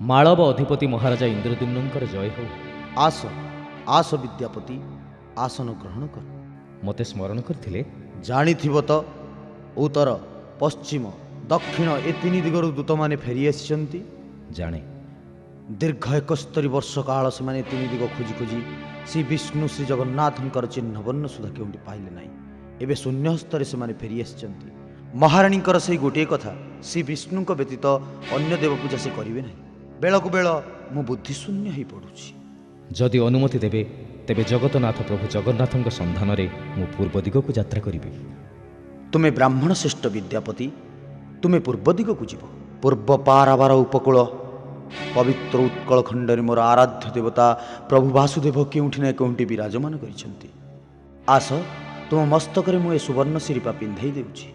माळव अधिपति महाराजा इंद्रद्युम्नंकर जय हो। आस आस विद्यापति आसन ग्रहण कर। मते स्मरण करथिले जानिथिब तो उत्तर पश्चिम दक्षिण ए तीन दिगरु दूत माने फेरी आसिछंती। जाने दीर्घ 71 वर्ष काल से माने तीन दिग खोजी खोजी श्री विष्णु श्री जगन्नाथंकर चिन्ह बन्न सुधा केउंटी पाइले नाही। एबे शून्य हस्तरे से माने फेरी आसिछंती। महाराणींकर से गोटे कथा श्री विष्णुक व्यतीत अन्य देव पूजा से करिवे नाही। बेलकु बेल मु बुद्धि शून्य ही पड़ुछि। जदि अनुमति देबे तेबे जगतनाथ प्रभु जगन्नाथंक सन्धान रे मु पूर्व दिग को यात्रा करिबे। तुमे ब्राह्मण श्रेष्ठ विद्यापति तुमे पूर्व दिग को जीव। पूर्व पारावार उपकूल पवित्र उत्कल खंडरे मोर आराध्य देवता प्रभु वासुदेव केउठी न केउठी विराजमान करिसंती। आस तुम मस्तक रे मु ए सुवर्ण शिरीपा पिंधाई देउछि।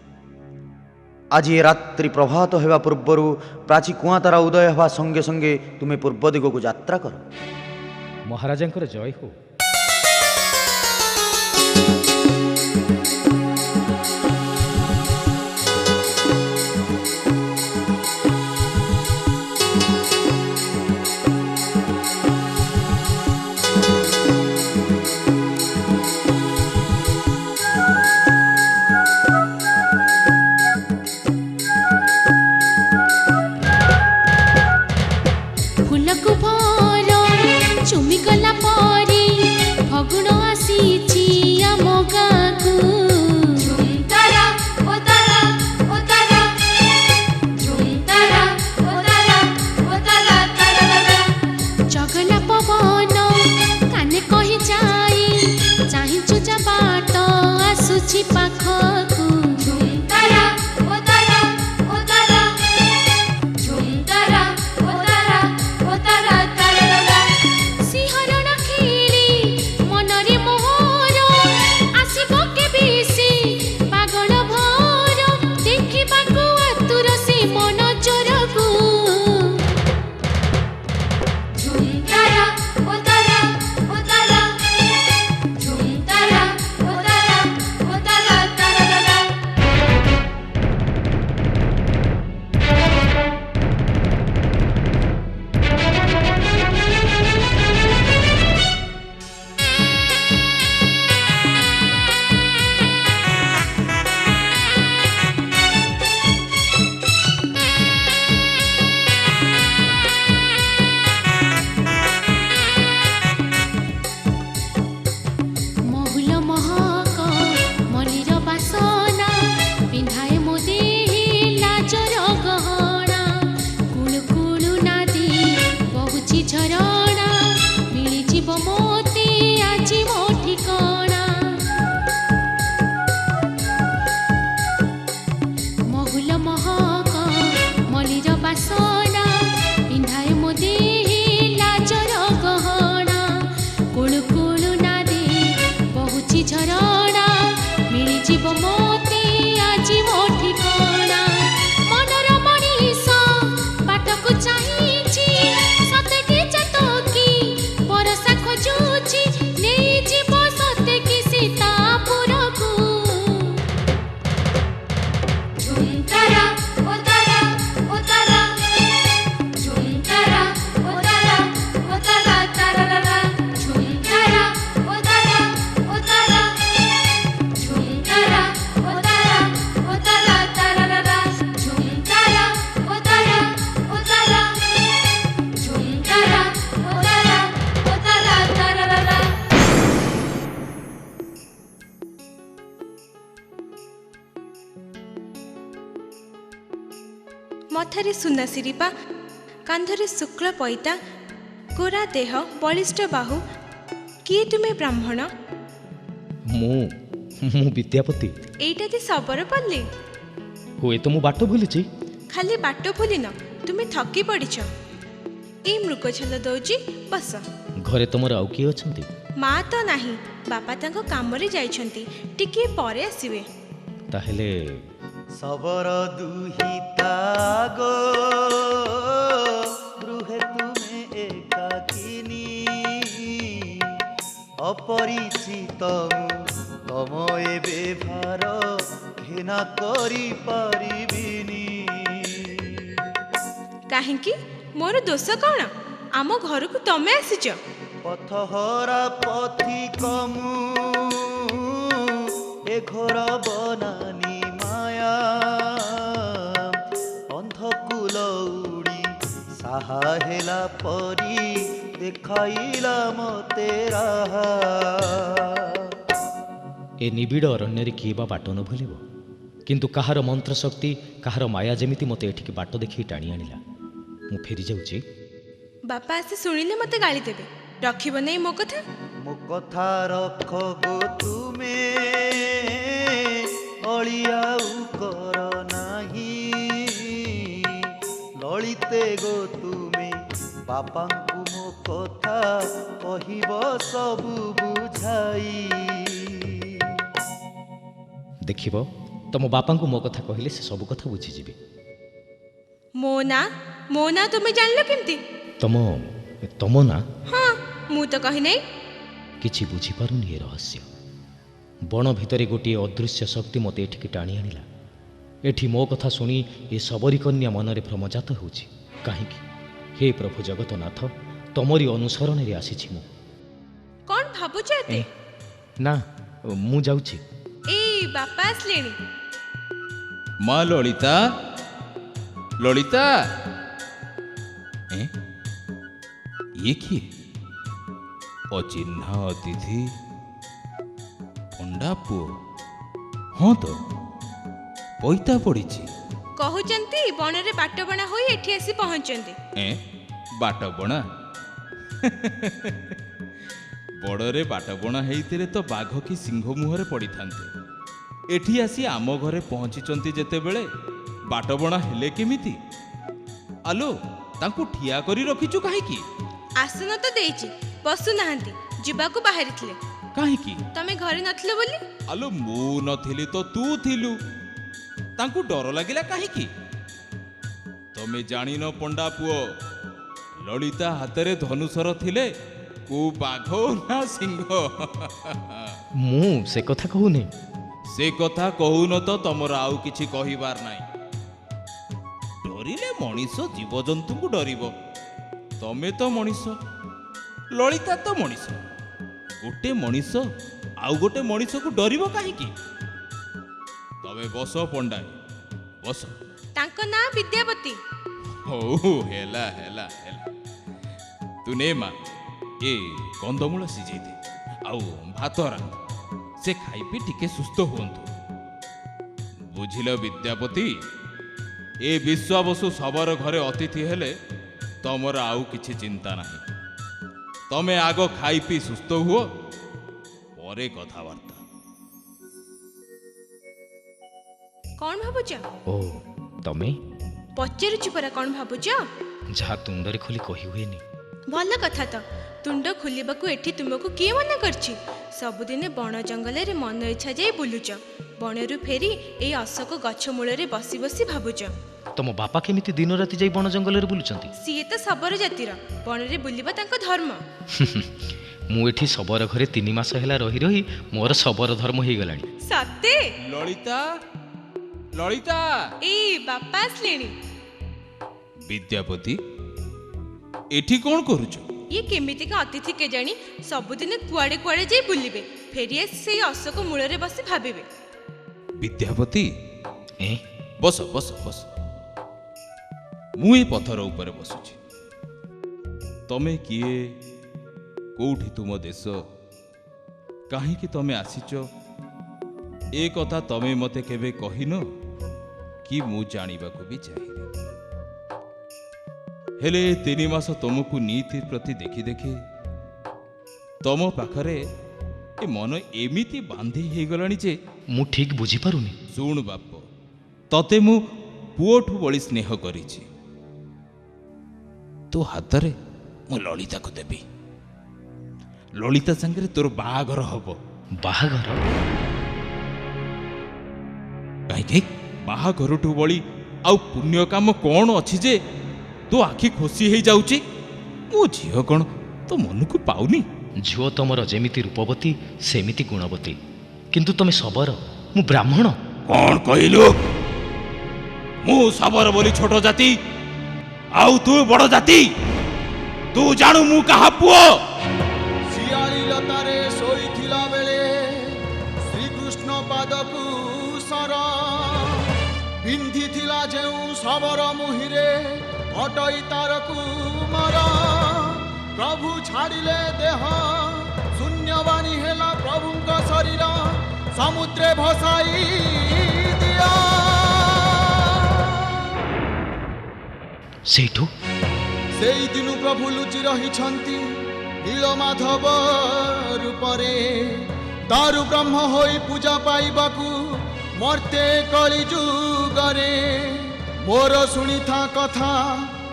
आज ये रात्रि प्रभात हेबा पूर्वरु प्राची कुआतारा उदय हेबा संगे संगे तुमे पूर्व दिग को यात्रा कर। महाराजांकर जय हो। मथारे सुना सिरीपा कांधरे शुक्ल पैता गोरा देह बलिष्ठ बाहु किए तुमे ब्राह्मण? मु विद्यापति। एटा ती सबरो पल्ली हुए तो मु बाट भूलिछि। खाली बाट भूलिन तुमे थकी पड़िछ। ए मृगछल दौजी बस। घरे तुमर आउ किए अछंती? माँ तो नाही बापा तांको कामरे जाइछंती टिके परे आसीबे। ताहेले सबर दुहिता गो रुहे तुमे एकाकिनी अपरिचित तम एबे भार घृणा करी पारिबिनी। काहेकि ମୋର ଦୋଷ କ'ଣ? ଆମ ଘରକୁ ତମେ ଆସିଛ। ପଥହରା ପଥିକ ମୁଁ ଏ ଘର ବନାନି ମାୟା ଅନ୍ଧକୁଲ ଉଡ଼ି ସାହା ହେଲା ପରି ଦେଖାଇଲା ମତେ ରାହା। ଏ ନିବିଡ଼ ଅରଣ୍ୟରେ କିଏ ବା ବାଟ ନ ଭୁଲିବ? କିନ୍ତୁ କାହାର ମନ୍ତ୍ର ଶକ୍ତି, କାହାର ମାୟା ଯେମିତି ମୋତେ ଏଠିକି ବାଟ ଦେଖି ଟାଣି ଆଣିଲା। ମୁଁ ଫେରି ଯାଉଛି। ବାପା ଆସି ଶୁଣିଲେ ମୋତେ ଗାଳି ଦେବେ। ରଖିବ ନାହିଁ ମୋ କଥା? ମୋ କଥା ରଖ ଗୋ ତୁମେ ଅଳି ଆଉ କର ନାହିଁ। ଲଳିତେ ଗୋ ତୁମେ ବାପାଙ୍କୁ ମୋ କଥା କହିବ ସବୁ ବୁଝାଇ। ଦେଖିବ, ତମ ବାପାଙ୍କୁ ମୋ କଥା କହିଲେ ସେ ସବୁ କଥା ବୁଝିଯିବେ। ମୋ ନାଁ ତୁମେ ଜାଣିଲ କେମିତି? ତମ ନା? ହଁ, ମୁଁ ତ କହି ନାହିଁ। କିଛି ବୁଝିପାରୁନି ଏ ରହସ୍ୟ। ବଣ ଭିତରେ ଗୋଟିଏ ଅଦୃଶ୍ୟ ଶକ୍ତି ମୋତେ ଏଠିକି ଟାଣି ଆଣିଲା। ଏଠି ମୋ କଥା ଶୁଣି ଏ ଶବରୀ କନ୍ୟା ମନରେ ଭ୍ରମଜାତ ହେଉଛି। କାହିଁକି? ହେ ପ୍ରଭୁ ଜଗତନାଥ, ତମରି ଅନୁସରଣରେ ଆସିଛି ମୁଁ। କ'ଣ ଭାବୁଛ ଏତେ? ନା, ମୁଁ ଯାଉଛି। ଏଇ ବାପା ଆସିଲେଣି। ମା ଲଳିତା, ଲଳିତା। ଇଏ କିଏ? ଅଚିହ୍ନା ଅତିଥି, ପଣ୍ଡା ପୁଅ। ହଁ ତ, ପଇତା ପଡ଼ିଛି। କହୁଛନ୍ତି ବଣରେ ବାଟବଣା ହୋଇ ଏଠି ଆସି ପହଞ୍ଚନ୍ତି। ବାଟବଣା? ବଡ଼ରେ ବାଟବଣା ହେଇଥିଲେ ତ ବାଘ କି ସିଂହ ମୁହଁରେ ପଡ଼ିଥାନ୍ତେ। ଏଠି ଆସି ଆମ ଘରେ ପହଞ୍ଚିଛନ୍ତି ଯେତେବେଳେ ବାଟବଣା ହେଲେ କେମିତି? ଆଲୋ, ତାଙ୍କୁ ଠିଆ କରି ରଖିଛୁ କାହିଁକି? ଆସନ ତ ଦେଇଛି, ବସୁନାହାନ୍ତି। ଯିବାକୁ ବାହାରିଥିଲେ। କାହିଁକି? ତମେ ଘରେ ନଥିଲ ବୋଲି। ଆଲୋ, ମୁଁ ନଥିଲି ତ ତୁ ଥିଲୁ। ତାଙ୍କୁ ଡର ଲାଗିଲା କାହିଁକି? ତମେ ଜାଣିନ ପଣ୍ଡା ପୁଅ, ଲଳିତା ହାତରେ ଧନୁଶର ଥିଲେ କୋଉ ବାଘ ନା ସିଂହ? ମୁଁ ସେ କଥା କହୁନି। ସେ କଥା କହୁନ ତ ତମର ଆଉ କିଛି କହିବାର ନାହିଁ। ଡରିଲେ ମଣିଷ ଜୀବଜନ୍ତୁଙ୍କୁ ଡରିବ। ତମେ ତ ମଣିଷ, ଲଳିତା ତ ମଣିଷ। ଗୋଟେ ମଣିଷ ଆଉ ଗୋଟେ ମଣିଷକୁ ଡରିବ କାହିଁକି? ତମେ ବସ ପଣ୍ଡାଏ, ବସ। ତାଙ୍କ ନାଁ ବିଦ୍ୟାପତି। ହଉ, ହେଲା ହେଲା ହେଲା। ତୁ ନେ ମା, ଏ କନ୍ଦମୂଳ ସିଝେଇ ଦେ, ଆଉ ଭାତ ରାନ୍ଧ। ସେ ଖାଇ ପିଇ ଟିକେ ସୁସ୍ଥ ହୁଅନ୍ତୁ। ବୁଝିଲ ବିଦ୍ୟାପତି, ଏ ବିଶ୍ୱାବସୁ ଶବର ଘରେ ଅତିଥି ହେଲେ ତମର ଆଉ କିଛି ଚିନ୍ତା ନାହିଁ। ତମେ ଆଗ ଖାଇ ପିଇ ସୁସ୍ଥ ହୁଅ, ପରେ କଥାବାର୍ତ୍ତା। କ'ଣ ଭାବୁଛ? ଓ, ତମେ? ପଚାରୁଛୁ ପରା, କ'ଣ ଭାବୁଛ? ଯାହା ତୁଣ୍ଡରେ ଖୋଲି କହି ହୁଏନି। ଭଲ କଥା ତ। ତୁଣ୍ଡ ଖୋଲିବାକୁ ଏଠି ତୁମକୁ କିଏ ମନା କରିଛି? ସବୁଦିନେ ବଣ ଜଙ୍ଗଲରେ ମନ ଇଚ୍ଛା ଯାଇ ବୁଲୁଛ। ବଣରୁ ଫେରି ଏଇ ଅଶୋକ ଗଛ ମୂଳରେ ବସି ବସି ଭାବୁଛ। ତମ ବାପା କେମିତି ଦିନ ରାତି ଯାଇ ବଣ ଜଙ୍ଗଲରେ ବୁଲୁଛନ୍ତି? ସିଏ ତ ଶବର ଜାତିର, ବଣରେ ବୁଲିବା ତାଙ୍କ ଧର୍ମ। ମୁଁ ଏଠି ଶବର ଘରେ 3 ମାସ ହେଲା ରହି ରହି ମୋର ଶବର ଧର୍ମ ହେଇଗଲାଣି। ସତେ? ଲଳିତା, ଲଳିତା। ଏଇ ବାପା ଆସିଲେଣି। ବିଦ୍ୟାପତି, ଏଠି କ'ଣ କରୁଛ? ଇଏ କେମିତିକା ଅତିଥି କେଜାଣି? ସବୁଦିନେ କୁଆଡ଼େ କୁଆଡ଼େ ଯାଇ ବୁଲିବେ, ଫେରି ଆସି ସେଇ ଅଶୋକ ମୂଳରେ ବସି ଭାବିବେ। ବିଦ୍ୟାପତି, ଏ ବସ ବସ ବସ। ମୁଁ ଏ ପଥର ଉପରେ ବସୁଛି। ତମେ କିଏ? କୋଉଠି ତୁମ ଦେଶ? କାହିଁକି ତମେ ଆସିଛ? ଏ କଥା ତମେ ମତେ କେବେ କହିନ କି ମୁଁ ଜାଣିବାକୁ ବି ଚାହେଁ। ହେଲେ 3 ମାସ ତମକୁ ନୀତି ପ୍ରତି ଦେଖି ଦେଖି ତମ ପାଖରେ ଏ ମନ ଏମିତି ବାନ୍ଧି ହେଇଗଲାଣି ଯେ ମୁଁ ଠିକ୍ ବୁଝିପାରୁନି। ଶୁଣ ବାପ, ତତେ ମୁଁ ପୁଅଠୁ ବଳି ସ୍ନେହ କରିଛି। ତୋ ହାତରେ ମୁଁ ଲଳିତାକୁ ଦେବି। ଲଳିତା ସାଙ୍ଗରେ ତୋର ବାହାଘର ହବ। ବାହାଘର? କାହିଁକି? ବାହାଘରଠୁ ବଳି ଆଉ ପୁଣ୍ୟ କାମ କ'ଣ ଅଛି ଯେ ତୋ ଆଖି ଖୋସି ହେଇଯାଉଛି? ମୋ ଝିଅ କ'ଣ ତୋ ମନକୁ ପାଉନି? ଝିଅ ତମର ଯେମିତି ରୂପବତୀ ସେମିତି ଗୁଣବତୀ, କିନ୍ତୁ ତମେ ଶବର, ମୁଁ ବ୍ରାହ୍ମଣ। କ'ଣ କହିଲୁ? ମୁଁ ଶବର ବୋଲି ଛୋଟ ଜାତି? आउ तू बड़ जाति तू जानू मु कहा पुओ ଶିଆଳି ଲତାରେ ଶୋଇଥିଲା ବେଳେ ଶ୍ରୀକୃଷ୍ଣ ପାଦକୁ ସର ପିନ୍ଧିଥିଲା ଯେଉଁ ଶବର ମୁହିଁରେ ଅଟଇ ତାରକୁ ମର ପ୍ରଭୁ ଛାଡ଼ିଲେ ଦେହ ଶୂନ୍ୟବାଣୀ ହେଲା ପ୍ରଭୁଙ୍କ ଶରୀର ସମୁଦ୍ରେ ଭସାଇ ଦିଅ। ସେଇଠୁ ସେଇଦିନୁ ପ୍ରଭୁ ଲୁଚି ରହିଛନ୍ତି ନୀଳମାଧବ ରୂପରେ ଦାରୁ ବ୍ରହ୍ମ ହୋଇ ପୂଜା ପାଇବାକୁ ମର୍ତ୍ତେ କଳି ଯୁଗରେ। ମୋର ଶୁଣିଥା କଥା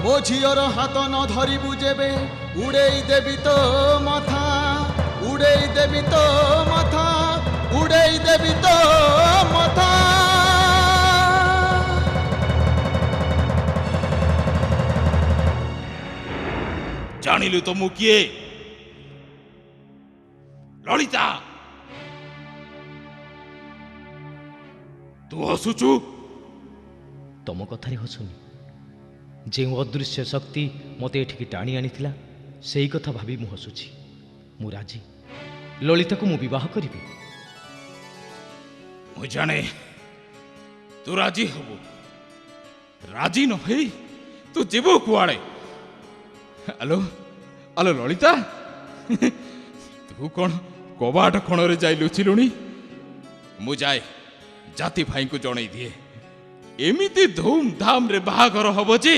ମୋ ଝିଅର ହାତ ନ ଧରିବୁ ଯେବେ ଉଡ଼େଇ ଦେବି ତୋ ମଥା ଉଡ଼େଇ ଦେବି ତୋ ମଥା ଉଡ଼େଇ ଦେବି ତୋ ମଥା। ଜାଣିଲୁ ତ ମୁଁ କିଏ ଲଳିତା ତୁ ହସୁଛୁ ତମ କଥାରେ ହସୁନି। ଯେଉଁ ଅଦୃଶ୍ୟ ଶକ୍ତି ମୋତେ ଏଠିକି ଟାଣି ଆଣିଥିଲା ସେଇ କଥା ଭାବି ମୁଁ ହସୁଛି। ମୁଁ ରାଜି, ଲଳିତାକୁ ମୁଁ ବିବାହ କରିବି। ମୁଁ ଜାଣେ ତୁ ରାଜି ହବୁ, ରାଜି ନ ହେଇ ତୁ ଯିବୁ କୁଆଡ଼େ? ଆଲୋ ଆଲୋ ଲଳିତା ତୁ କ'ଣ କବାଟ କୋଣରେ ଯାଇ ଲୁଚିଲୁଣି? ମୁଁ ଯାଏ ଜାତି ଭାଇଙ୍କୁ ଜଣେଇ ଦିଏ ଏମିତି ଧୁମଧାମରେ ବାହାଘର ହବ ଯେ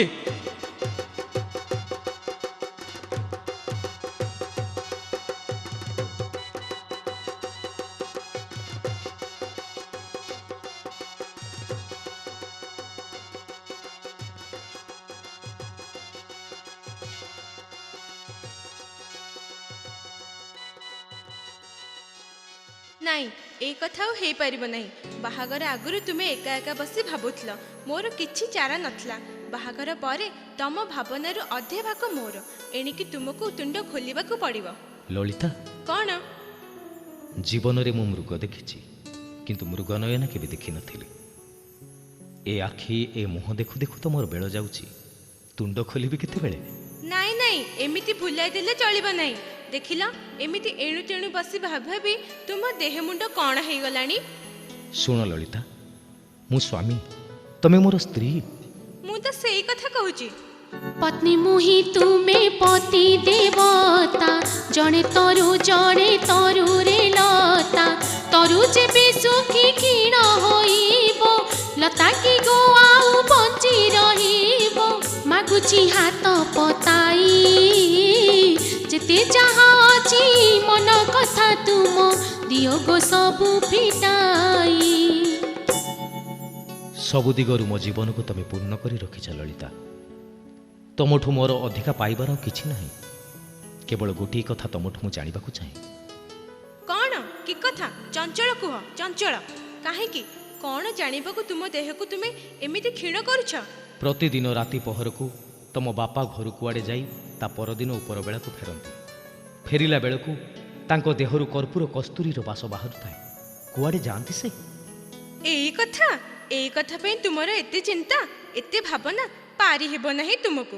ନାଇଁ এই କଥା ଆଉ ହେଇପାରିବ ନାହିଁ। ବାହାଘର ଆଗରୁ ତୁମେ ଏକା ଏକା ବସି ଭାବୁଥିଲ, ମୋର କିଛି ଚାରା ନଥିଲା। ବାହାଘର ପରେ ତମ ଭାବନାରୁ ଅଧେ ଭାଗ ମୋର। ଏଣିକି ତୁମକୁ ତୁଣ୍ଡ ଖୋଲିବାକୁ ପଡ଼ିବ। ଲଳିତା, କ'ଣ? ଜୀବନରେ ମୁଁ ମୃଗ ଦେଖିଛି, କିନ୍ତୁ ମୃଗ ନୟନ କେବେ ଦେଖିନଥିଲି। ଏ ଆଖି ଏ ମୁହଁ ଦେଖୁ ଦେଖୁ ତ ମୋର ବେଳ ଯାଉଛି। ତୁଣ୍ଡ ଖୋଲିବି କେତେବେଳେ? ନାଇଁ ନାଇଁ, ଏମିତି ଭୁଲାଇ ଦେଲେ ଚଳିବ ନାହିଁ। ଦେଖିଲ, ଏମିତି ଏଣୁ ତେଣୁ ବସି ଭାବି ଭାବି ତୁମ ଦେହ ମୁଣ୍ଡ କ'ଣ ହେଇଗଲାଣି। ଶୁଣ ଲଳିତା, ମୁଁ ସ୍ୱାମୀ, ତମେ ମୋର ସ୍ତ୍ରୀ। ମୁଁ ତ ସେଇ କଥା କହୁଛି। पत्नी मुहि तुमे पति देवता जड़े तरु रे लता तरु जेबे सुखी क्षीण होइबो लता की गो आउ बंची रहिबो मागुची हाथ पताई जेते जहाँ अछि मन कथा तुम दियो गो सबु फिटाई। ସବୁ ଦିଗରୁ ମୋ ଜୀବନକୁ ତମେ ପୂର୍ଣ୍ଣ କରି ରଖିଛ ଲଳିତା। ତମଠୁ ମୋର ଅଧିକା ପାଇବାର ଆଉ କିଛି ନାହିଁ। କେବଳ ଗୋଟିଏ କଥା ତମଠୁ ମୁଁ ଜାଣିବାକୁ ଚାହେଁ। କ'ଣ? କି କଥା? ଚଞ୍ଚଳ କୁହ, ଚଞ୍ଚଳ। କାହିଁକି? କ'ଣ ଜାଣିବାକୁ ତୁମ ଦେହକୁ ତୁମେ ଏମିତି କ୍ଷୀଣ କରୁଛ? ପ୍ରତିଦିନ ରାତି ପହରକୁ ତମ ବାପା ଘରୁ କୁଆଡ଼େ ଯାଇ ତା ପରଦିନ ଉପରବେଳାକୁ ଫେରନ୍ତି। ଫେରିଲା ବେଳକୁ ତାଙ୍କ ଦେହରୁ କର୍ପୂର କସ୍ତୁରୀର ବାସ ବାହାରୁଥାଏ। କୁଆଡ଼େ ଯାଆନ୍ତି ସେ? ଏଇ କଥା ପାଇଁ ତୁମର ଏତେ ଚିନ୍ତା, ଏତେ ଭାବନା? ପାରି ହେବ ନାହିଁ ତୁମକୁ।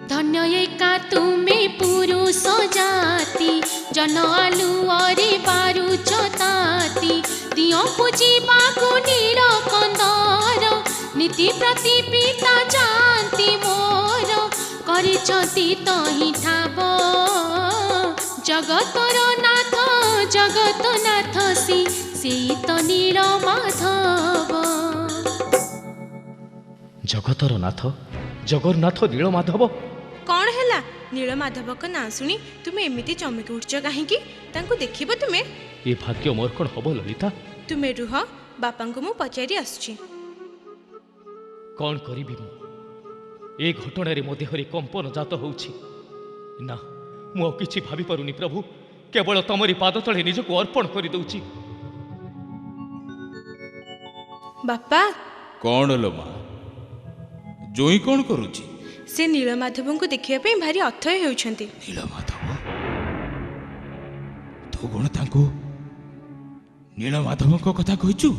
धन्य एका तुमे पुरुष जाति जन आलुअरे बारुच ताति दियो पूजिबाकु नील कंदर नीति प्रति पिता जानती मोर करिछति तहि ठाब जगतर नाथ सेई तो नील माधव। ଜଗତର ନାଥ, ଜଗନ୍ନାଥ ନୀଳମାଧବ। କ'ଣ ହେଲା? ନୀଳମାଧବଙ୍କ ନାଁ ଶୁଣି ତୁମେ ଏମିତି ଚମକି ଉଠୁଛ କାହିଁକି? ତାଙ୍କୁ ଦେଖିବ ତୁମେ? ଏ ଭାଗ୍ୟ ମୋର କ'ଣ ହବ ଲଳିତା? ତୁମେ ରୁହ, ବାପାଙ୍କୁ ମୁଁ ପଚାରି ଆସୁଛି। କ'ଣ କରିବି ମୁଁ? ଏ ଘଟଣାରେ ମୋ ଦେହରେ କମ୍ପନ ଜାତ ହେଉଛି। ନା, ମୁଁ ଆଉ କିଛି ଭାବିପାରୁନି ପ୍ରଭୁ। କେବଳ ତମରି ପାଦ ତଳେ ନିଜକୁ ଅର୍ପଣ କରିଦେଉଛି। ବାପା, କ'ଣ ଲୋ ମା, ଜୋଇଁ କ'ଣ କରୁଛି? ସେ ନୀଳମାଧବଙ୍କୁ ଦେଖିବା ପାଇଁ ଭାରି ଅଥୟ ହେଉଛନ୍ତି। ନୀଳମାଧବ? ତୁ କ'ଣ ତାଙ୍କୁ ନୀଳମାଧବଙ୍କ କଥା କହିଛୁ?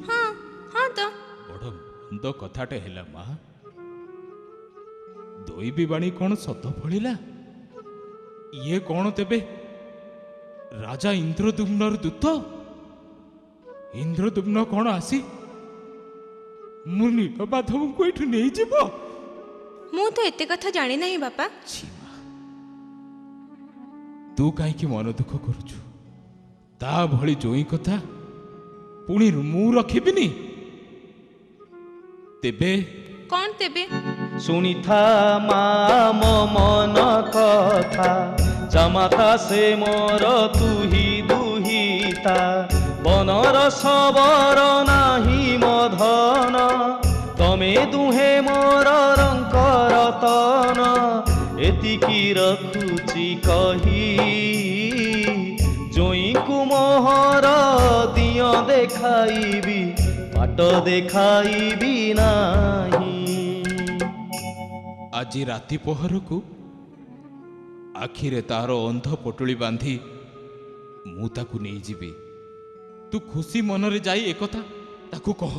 ହଁ ହଁ ତ। ବଡ଼ ମନ୍ଦ କଥାଟେ ହେଲା ମା। ଦୈବୀ ବାଣୀ କ'ଣ ସତ ଫଳିଲା? ଇଏ କ'ଣ ତେବେ ରାଜା ଇନ୍ଦ୍ରଦ୍ୟୁମ୍ନର ଦୂତ? ଇନ୍ଦ୍ରଦ୍ୟୁମ୍ନ କ'ଣ ଆସି ମୁଁ ନୀଳମାଧବଙ୍କୁ ଏଠୁ ନେଇଯିବ? ମୁଁ ତ ଏତେ କଥା ଜାଣି ନାହିଁ ବାପା। ଛିମା, ତୁ କାହିଁକି ମନ ଦୁଃଖ କରୁଛୁ? ତା ଭଳି ଜୋଇଁ କଥା ପୁଣି ମୁଁ ରଖିବିନି? ତେବେ କ'ଣ ତେବେ? ଶୁଣିଥା ମା ମୋ ମନ କଥା, ଜାମାତା ସେ ମୋର ତୁହି ଦୁହିତା, ବନର ସବର ନାହିଁ ମୋ ଧନ, ତମେ ଦୁହେଁ ମୋର ରଙ୍କ ରତନ, ଏତିକି ରଖୁଛି କହି ଜୋଇଁକୁ ମୋହର ଦିଅ ଦେଖାଇବି, ବାଟ ଦେଖାଇବି ନାହିଁ। ଆଜି ରାତି ପହରକୁ ଆଖିରେ ତାର ଅନ୍ଧ ପଟୁଳି ବାନ୍ଧି ମୁଁ ତାକୁ ନେଇଯିବି। ତୁ ଖୁସି ମନରେ ଯାଇ ଏକଥା ତାକୁ କହ।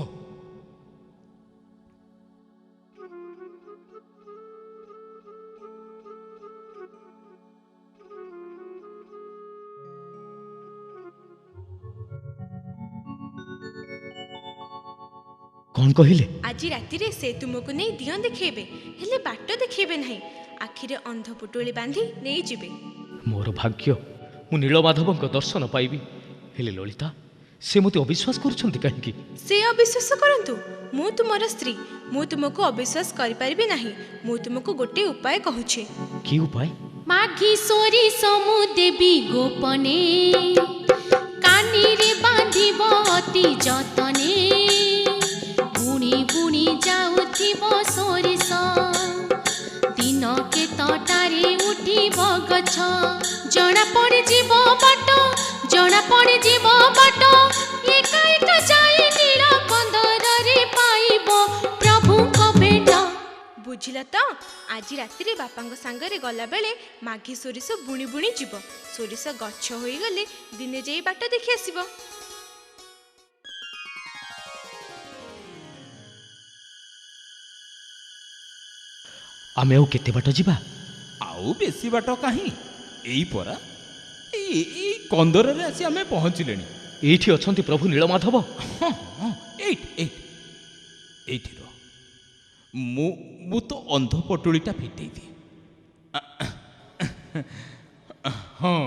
କ'ଣ କହିଲେ? ଆଜି ରାତିରେ ସେ ତୁମକୁ ନେଇ ଦିଅ ଦେଖେଇବେ, ହେଲେ ବାଟ ଦେଖେଇବେ ନାହିଁ। ଆଖିରେ ଅନ୍ଧ ପୁଟୁଳି ବାନ୍ଧି ନେଇଯିବେ। ମୋର ଭାଗ୍ୟ ମୁଁ ନୀଳମାଧବଙ୍କ ଦର୍ଶନ ପାଇବି। ହେଲେ ଲଳିତା, ସେ ମୋତେ ଅବିଶ୍ୱାସ କରୁଛନ୍ତି କାହିଁକି? ସେ ଅବିଶ୍ୱାସ କରନ୍ତୁ, ମୁଁ ତୁମର ସ୍ତ୍ରୀ, ମୁଁ ତୁମକୁ ଅବିଶ୍ୱାସ କରିପାରିବି ନାହିଁ। ମୁଁ ତୁମକୁ ଗୋଟିଏ ଉପାୟ କହୁଛି। କି ଉପାୟ? ମାଘି ସୋରିଷ ମୁଁ ଦେବି ଗୋପନେ, କାନିରେ ବାନ୍ଧିବ ଅତି ଯତନେ, ବୁଣି ବୁଣି ଯାଉଥିବ ସୋରିଷ, ଦିନ କେତଟାରେ ଉଠିବ ଗଛ, ଜଣା ପଡ଼ିଯିବ ବାଟ, ଜଣା ପଡ଼ିଯିବ ବାଟ, ଏକା ଏକା ଯାଇ ନୀଳ କନ୍ଦରରେ ପାଇବ ପ୍ରଭୁଙ୍କ ଭେଟ। ବୁଝିଲ ତ? ଆଜି ରାତିରେ ବାପାଙ୍କ ସାଙ୍ଗରେ ଗଲାବେଳେ ମାଘି ସୋରିଷ ବୁଣି ବୁଣି ଯିବ। ସୋରିଷ ଗଛ ହୋଇଗଲେ ଦିନେ ଯାଇ ବାଟ ଦେଖି ଆସିବ। ଆମେ ଆଉ କେତେ ବାଟ ଯିବା? ଆଉ ବେଶୀ ବାଟ କାହିଁ, ଏଇ ପରା, ଏଇ କନ୍ଦରରେ ଆସି ଆମେ ପହଞ୍ଚିଲେଣି। ଏଇଠି ଅଛନ୍ତି ପ୍ରଭୁ ନୀଳମାଧବ? ହଁ ହଁ, ଏଇଠି ରହ। ମୁଁ ତ ଅନ୍ଧ ପଟୁଳିଟା ଫିଟେଇ ଦିଏ। ହଁ,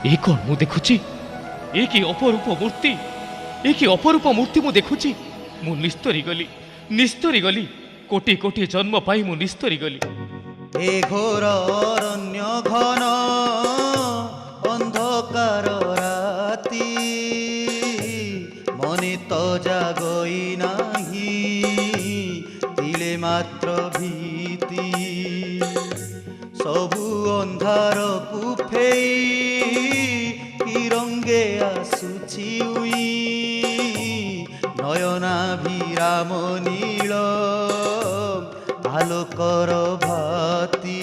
ଏ କ'ଣ ମୁଁ ଦେଖୁଛି? ଏ କି ଅପରୂପ ମୂର୍ତ୍ତି, ଏ କି ଅପରୂପ ମୂର୍ତ୍ତି ମୁଁ ଦେଖୁଛି। ମୁଁ ନିସ୍ତରି ଗଲି, ନିସ୍ତରି ଗଲି, କୋଟି କୋଟି ଜନ୍ମ ପାଇଁ ମୁଁ ନିସ୍ତରି ଗଲି। ଏ ଘୋର ଅରଣ୍ୟ ଘନ ଅନ୍ଧକାର ରାତି, ମନେ ତ ଜାଗଇ ନାହିଁ ତିଳେ ମାତ୍ର ଭୀତି, ସବୁ ଅନ୍ଧାରକୁ ଫେଇ କି ରଙ୍ଗେ ଆସୁଛି ଉଇ, ନୟନାଭିରାମ ନୀଳ ଆଲୋକର ଭାତି।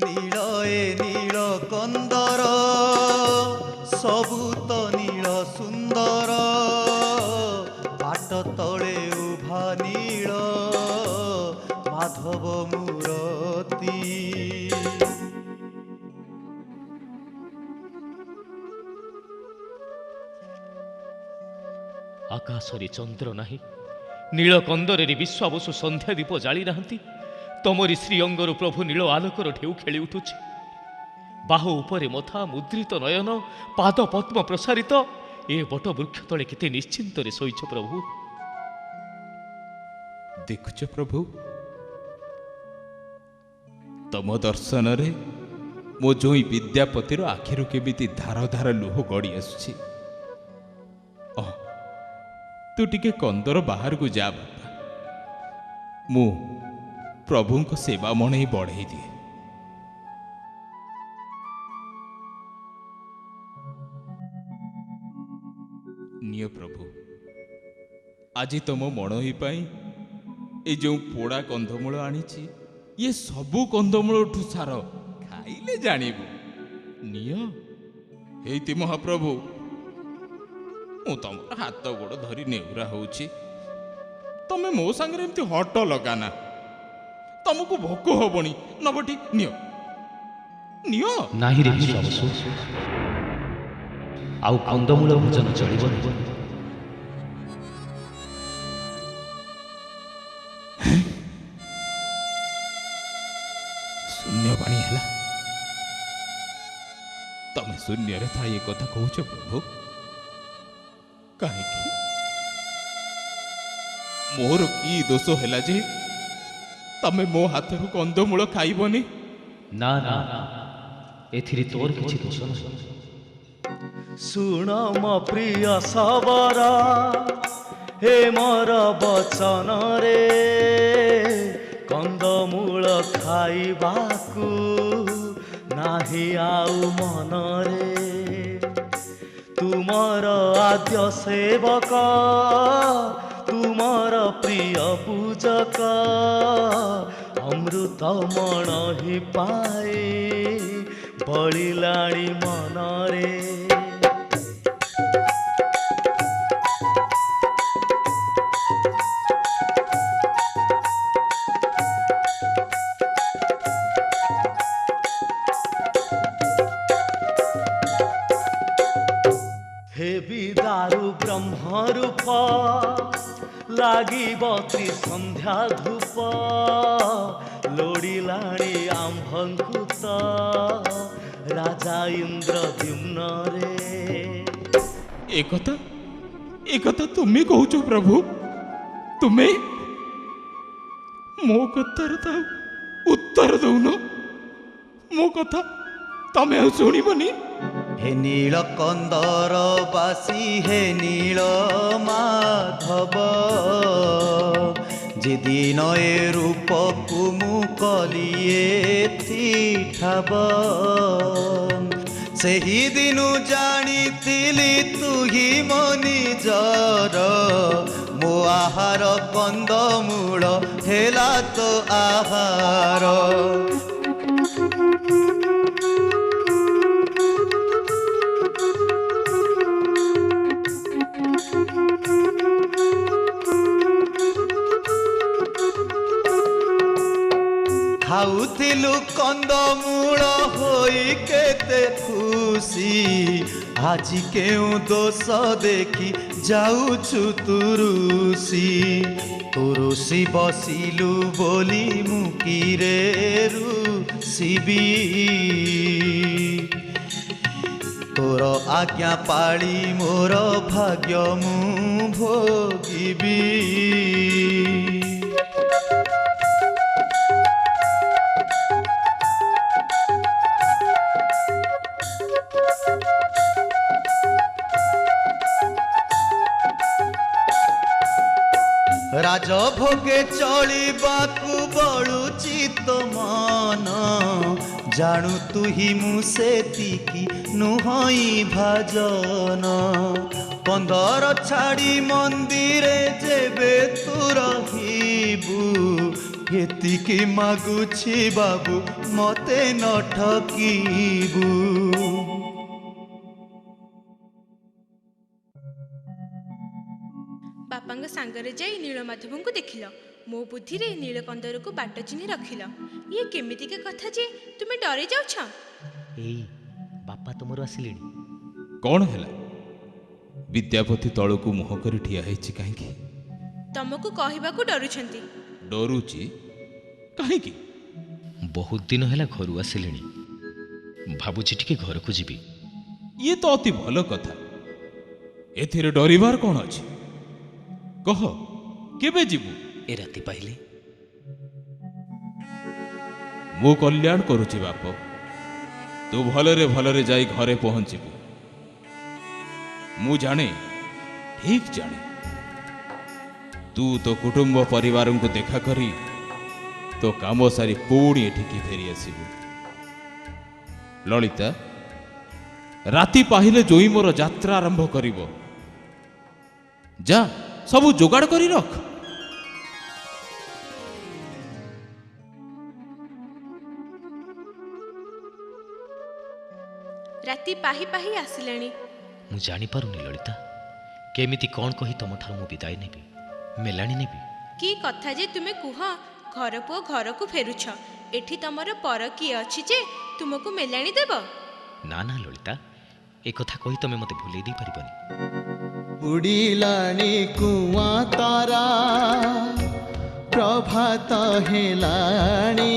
ନୀଳ ଏ ନୀଳ କନ୍ଦର, ସବୁ ତ ନୀଳ ସୁନ୍ଦର, ପାଟ ତଳେ ଉଭା ନୀଳ ମାଧବ ମୂରତି। ଆକାଶରେ ଚନ୍ଦ୍ର ନାହିଁ, ନୀଳ କନ୍ଦରରେ ବିଶ୍ୱାବସୁ ସନ୍ଧ୍ୟା ଦୀପ ଜାଳି ନାହାନ୍ତି। ତମରି ଶ୍ରୀଅଙ୍ଗରୁ ପ୍ରଭୁ ନୀଳ ଆଲୋକର ଢେଉ ଖେଳି ଉଠୁଛି। ବାହ ଉପରେ ମଥା, ମୁଦ୍ରିତ ନୟନ, ପାଦ ପଦ୍ମ ପ୍ରସାରିତ, ଏ ବଟ ବୃକ୍ଷ ତଳେ କେତେ ନିଶ୍ଚିନ୍ତରେ ଶୋଇଛ ପ୍ରଭୁ। ଦେଖୁଛ ପ୍ରଭୁ, ତମ ଦର୍ଶନରେ ମୋ ଜୋଇଁ ବିଦ୍ୟାପତିର ଆଖିରୁ କେମିତି ଧାର ଧାର ଲୁହ ଗଡ଼ି ଆସୁଛି। ତୁ ଟିକେ କନ୍ଦର ବାହାରକୁ ଯା ବାପା, ମୁଁ ପ୍ରଭୁଙ୍କ ସେବା ମଣେଇ ବଢ଼େଇ ଦିଏ। ନିଅ ପ୍ରଭୁ, ଆଜି ତମ ମଣୋହି ପାଇଁ ଏ ଯେଉଁ ପୋଡ଼ା କନ୍ଧମୂଳ ଆଣିଛି, ଇଏ ସବୁ କନ୍ଧମୂଳଠୁ ସାର, ଖାଇଲେ ଜାଣିବୁ। ନିଅ। ହେଇତି ମହାପ୍ରଭୁ, ମୁଁ ତମର ହାତ ଗୋଡ଼ ଧରି ନେହୁରା ହଉଛି, ତମେ ମୋ ସାଙ୍ଗରେ ଏମିତି ହଟ ଲଗାନା। ତମକୁ ଭୋକ ହବଣି, ନବଟି ନିଅ ନିଅ। ନାହିଁ ରେ ବିଶ୍ୱାବସୁ, ଆଉ କନ୍ଦମୂଳ ଭୋଜନ ଚଳିବନି। ଶୂନ୍ୟବାଣୀ ହେଲା। ତମେ ଶୂନ୍ୟରେ ଥାଇ ଏ କଥା କହୁଛ ପ୍ରଭୁ, କାହିଁକି? ମୋର କି ଦୋଷ ହେଲା ଯେ ତମେ ମୋ ହାତରୁ କନ୍ଦମୂଳ ଖାଇବନି? ନା ନା, ଏଥିରେ ତୋର କିଛି ଦୋଷ ନାହିଁ। ଶୁଣ ମୋ ପ୍ରିୟ ସବର, ହେ ମୋର ବଚନରେ, କନ୍ଦମୂଳ ଖାଇବାକୁ ନାହିଁ ଆଉ ମନରେ। ତୁମର ଆଦ୍ୟ ସେବକ, ତୁମର ପ୍ରିୟ ପୂଜକ, ଅମୃତ ମଣୋହି ପାଏ ବଳିଲାଣି ମନରେ। हे ବିଦାରୁ ବ୍ରହ୍ମରୂପ, ଲାଗିବ ତ୍ରିସନ୍ଧ୍ୟା ଧୂପ, ଲୋଡ଼ିଲାଣି ଆମ୍ଭଙ୍କୁ ତ ରାଜା ଇନ୍ଦ୍ରଦ୍ୟୁମ୍ନରେ। ଏକଥା ତୁମେ କହୁଛ ପ୍ରଭୁ? ତୁମେ ମୋ କଥାର ତ ଉତ୍ତର ଦଉନ। ମୋ କଥା ତମେ ଆଉ ଶୁଣିବନି? हे नील कंदर बासी, हे नील माधव, जेदिन ए रूप कुमु कलिए ठाब, सेही दिनु जानिथिली तुही मो निजर। मो आहार कंदमूल हेला तो आहार। ଖାଉଥିଲୁ କନ୍ଦମୂଳ ହୋଇ କେତେ ଖୁସି, ଆଜି କେଉଁ ଦୋଷ ଦେଖି ଯାଉଛୁ ତୁରୁଷି। ତୁରୁଷି ବସିଲୁ ବୋଲି ମୁଁ କିରେ ରୁଷିବି, ତୋର ଆଜ୍ଞା ପାଳି ମୋର ଭାଗ୍ୟ ମୁଁ ଭୋଗିବି। ରାଜଭୋଗେ ଚଳିବାକୁ ବଳୁଛି ତୋ ମନ, ଜାଣୁ ତୁହି ମୁଁ ସେତିକି ନୁହଁଇ ଭାଜନ। କନ୍ଦର ଛାଡ଼ି ମନ୍ଦିରେ ଯେବେ ତୁ ରହିବୁ, ଏତିକି ମାଗୁଛି ବାବୁ ମତେ ନ ଠକିବୁ। ବାପାଙ୍କ ସାଙ୍ଗରେ ଯାଇ ନୀଳମାଧବଙ୍କୁ ଦେଖିଲ, ମୋ ବୁଦ୍ଧିରେ ନୀଳକନ୍ଦରକୁ ବାଟ ଚିହ୍ନି ରଖିଲ। ଇଏ କେମିତିକା କଥା ଯେ ତୁମେ ଡରି ଯାଉଛ? ଏଇ ବାପା ତୁମର ଆସିଲେଣି। କ'ଣ ହେଲା? ବିଦ୍ୟାପତି ତଳକୁ ମୁହଁ କରି ଠିଆ ହେଇଛି କାହିଁକି? ତମକୁ କହିବାକୁ ଡରୁଛନ୍ତି। ଡରୁଛି କାହିଁକି? ବହୁତ ଦିନ ହେଲା ଘରୁ ଆସିଲେଣି, ଭାବୁଛି ଟିକେ ଘରକୁ ଯିବି। ଇଏ ତ ଅତି ଭଲ କଥା, ଏଥିରେ ଡରିବାର କ'ଣ ଅଛି? କହ, କେବେ ଯିବୁ? ଏ ରାତି ପାଇଲେ। ମୁଁ କଲ୍ୟାଣ କରୁଛି ବାପ, ତୁ ଭଲରେ ଭଲରେ ଯାଇ ଘରେ ପହଞ୍ଚିବୁ। ମୁଁ ଜାଣେ, ଠିକ୍ ଜାଣେ, ତୁ ତୋ କୁଟୁମ୍ବ ପରିବାରଙ୍କୁ ଦେଖା କରି ତୋ କାମ ସାରି ପୁଣି ଏଠିକି ଫେରି ଆସିବୁ। ଲଳିତା, ରାତି ପାହିଲେ ଜୋଇଁ ମୋର ଯାତ୍ରା ଆରମ୍ଭ କରିବ। ଯା ସବୁ ଯୋଗାଡ଼ କରି ରଖ। ରାତି ପାହି ପାହି ଆସିଲାଣି। ମୁଁ ଜାଣିପାରୁନି ଲଳିତା, କେମିତି କ'ଣ କହି ତମଠାରୁ ମୁଁ ବିଦାୟ ନେବି, ମେଲାଣି ନେବି। କି କଥା ଯେ ତୁମେ କୁହ, ଘର ପୁଅ ଘରକୁ ଫେରୁଛ, ଏଠି ତମର ପର କିଏ ଅଛି ଯେ ତୁମକୁ ମେଲାଣି ଦେବ? ନା ନା ଲଳିତା, ଏ କଥା କହି ତମେ ମୋତେ ଭୁଲେଇ ଦେଇପାରିବନି। ଉଡ଼ିଲାଣି କୁଆଁ ତାରା, ପ୍ରଭାତ ହେଲାଣି,